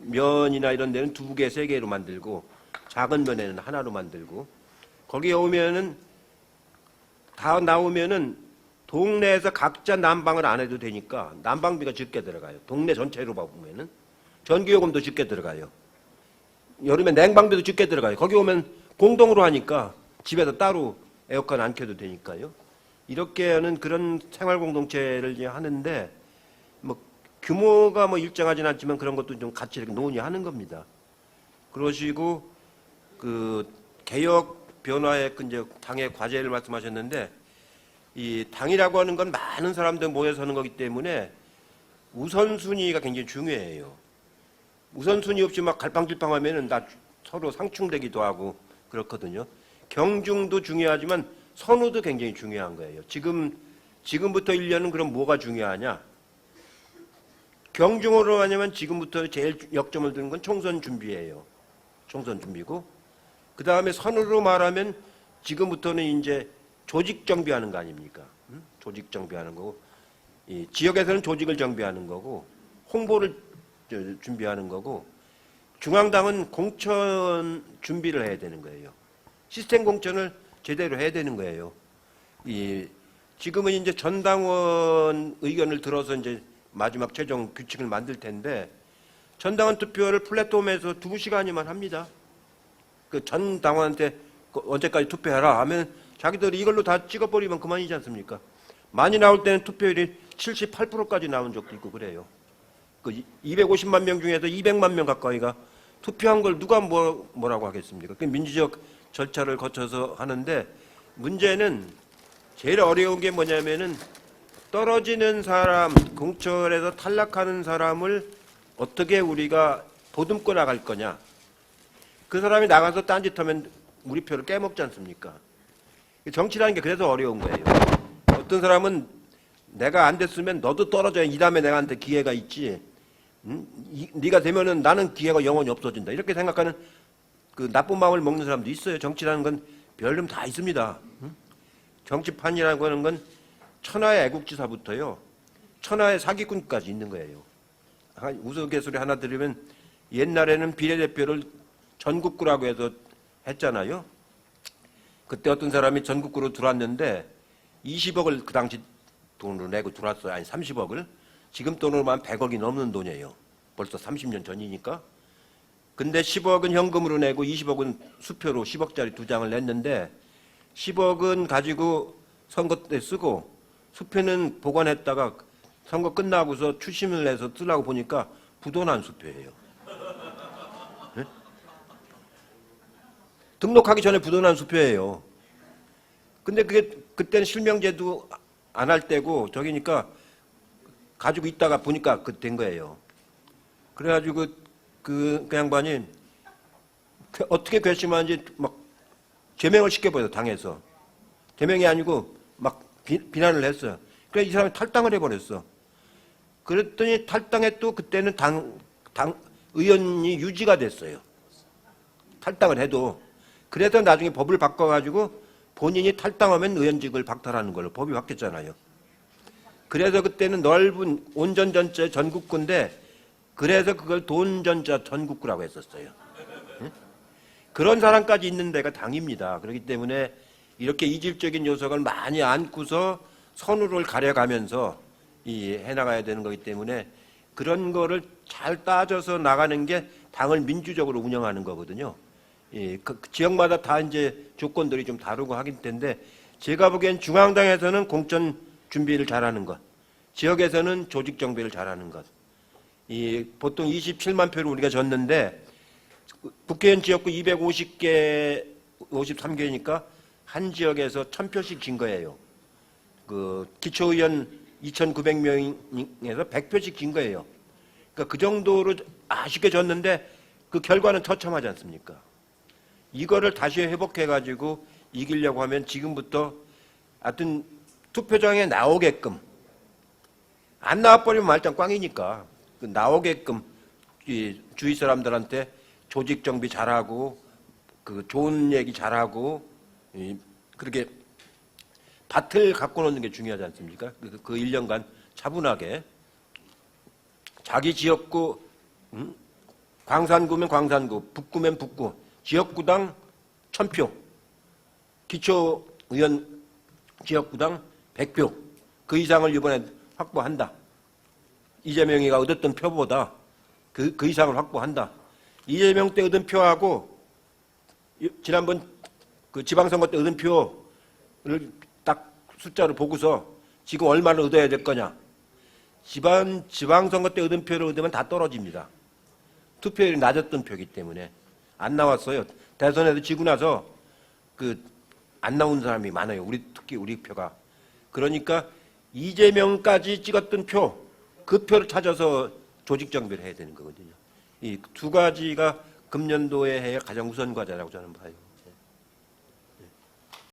면이나 이런 데는 2개, 3개로 만들고 작은 면에는 하나로 만들고 거기에 오면은 다 나오면은 동네에서 각자 난방을 안 해도 되니까 난방비가 적게 들어가요. 동네 전체로 보면은 전기요금도 적게 들어가요. 여름에 냉방비도 적게 들어가요. 거기 오면 공동으로 하니까 집에서 따로 에어컨 안 켜도 되니까요. 이렇게 하는 그런 생활 공동체를 이제 하는데 뭐 규모가 뭐 일정하진 않지만 그런 것도 좀 같이 이렇게 논의하는 겁니다. 그러시고 그 개혁 변화의 그 이제 당의 과제를 말씀하셨는데 이 당이라고 하는 건 많은 사람들 모여서 하는 거기 때문에 우선순위가 굉장히 중요해요. 우선순위 없이 막 갈팡질팡하면은 나 서로 상충되기도 하고 그렇거든요. 경중도 중요하지만 선호도 굉장히 중요한 거예요. 지금부터 1년은 그럼 뭐가 중요하냐? 경중으로 하냐면 지금부터 제일 역점을 두는 건 총선 준비예요. 총선 준비고 그 다음에 선으로 말하면 지금부터는 이제 조직 정비하는 거 아닙니까? 조직 정비하는 거고 이 지역에서는 조직을 정비하는 거고 홍보를 준비하는 거고 중앙당은 공천 준비를 해야 되는 거예요. 시스템 공천을 제대로 해야 되는 거예요. 지금은 이제 전당원 의견을 들어서 이제 마지막 최종 규칙을 만들 텐데 전당원 투표를 플랫폼에서 2시간이면 합니다. 그 전 당원한테 언제까지 투표해라 하면 자기들이 이걸로 다 찍어버리면 그만이지 않습니까? 많이 나올 때는 투표율이 78%까지 나온 적도 있고 그래요. 그 250만 명 중에서 200만 명 가까이가 투표한 걸 누가 뭐라고 하겠습니까? 그 민주적 절차를 거쳐서 하는데 문제는 제일 어려운 게 뭐냐면은 떨어지는 사람, 공천에서 탈락하는 사람을 어떻게 우리가 보듬고 나갈 거냐. 그 사람이 나가서 딴짓하면 우리 표를 깨먹지 않습니까? 정치라는 게 그래서 어려운 거예요. 어떤 사람은 내가 안 됐으면 너도 떨어져야 이 다음에 내가한테 기회가 있지. 네가 되면은 나는 기회가 영원히 없어진다. 이렇게 생각하는 그 나쁜 마음을 먹는 사람도 있어요. 정치라는 건 별름 다 있습니다. 정치판이라고 하는 건 천하의 애국지사부터요. 천하의 사기꾼까지 있는 거예요. 우스갯소리 하나 들으면 옛날에는 비례대표를 전국구라고 해서 했잖아요. 그때 어떤 사람이 전국구로 들어왔는데 20억을 그 당시 돈으로 내고 들어왔어요. 아니 30억을. 지금 돈으로만 100억이 넘는 돈이에요. 벌써 30년 전이니까. 근데 10억은 현금으로 내고 20억은 수표로 10억짜리 2장을 냈는데 10억은 가지고 선거 때 쓰고 수표는 보관했다가 선거 끝나고서 추심을 내서 쓰려고 보니까 부도난 수표예요. 네? 등록하기 전에 부도난 수표예요. 근데 그때는 실명제도 안 할 때고 저기니까 가지고 있다가 보니까 된 거예요. 그래가지고 그 양반이 어떻게 괘씸한지 막 제명을 시켜버려요, 당에서. 제명이 아니고 막 비난을 했어요. 그래 이 사람이 탈당을 해버렸어. 그랬더니 탈당에 또 그때는 당 의원이 유지가 됐어요. 탈당을 해도. 그래서 나중에 법을 바꿔가지고 본인이 탈당하면 의원직을 박탈하는 걸로 법이 바뀌었잖아요. 그래서 그때는 넓은 온전전자 전국구인데 그래서 그걸 돈전자 전국구라고 했었어요. 응? 그런 사람까지 있는 데가 당입니다. 그렇기 때문에 이렇게 이질적인 요소를 많이 안고서 선후를 가려가면서 해나가야 되는 거기 때문에 그런 거를 잘 따져서 나가는 게 당을 민주적으로 운영하는 거거든요. 그 지역마다 다 이제 조건들이 좀 다르고 하긴 텐데 제가 보기엔 중앙당에서는 공천 준비를 잘하는 것, 지역에서는 조직 정비를 잘하는 것. 보통 27만 표를 우리가 졌는데 국회의원 지역구 250개, 53개니까 한 지역에서 1000표씩 진 거예요. 그 기초의원 2,900명에서 100표씩 진 거예요. 그러니까 그 정도로 아쉽게 졌는데 그 결과는 처참하지 않습니까? 이거를 다시 회복해가지고 이기려고 하면 지금부터 하여튼 투표장에 나오게끔 안 나와버리면 말짱 꽝이니까 나오게끔 주위 사람들한테 조직 정비 잘하고 그 좋은 얘기 잘하고 그렇게 밭을 갖고 노는 게 중요하지 않습니까? 그 1년간 차분하게 자기 지역구 광산구면 광산구, 북구면 북구, 지역구당 1000표, 기초의원 지역구당 100표 그 이상을 이번에 확보한다. 이재명이가 얻었던 표보다 그 이상을 확보한다. 이재명 때 얻은 표하고 지난번 그 지방선거 때 얻은 표를 딱 숫자를 보고서 지금 얼마를 얻어야 될 거냐. 지방선거 때 얻은 표를 얻으면 다 떨어집니다. 투표율이 낮았던 표이기 때문에 안 나왔어요. 대선에서 지고 나서 안 나온 사람이 많아요. 특히 우리 표가. 그러니까 이재명까지 찍었던 표, 그 표를 찾아서 조직 정비를 해야 되는 거거든요. 이 두 가지가 금년도에 해야 가장 우선 과제라고 저는 봐요.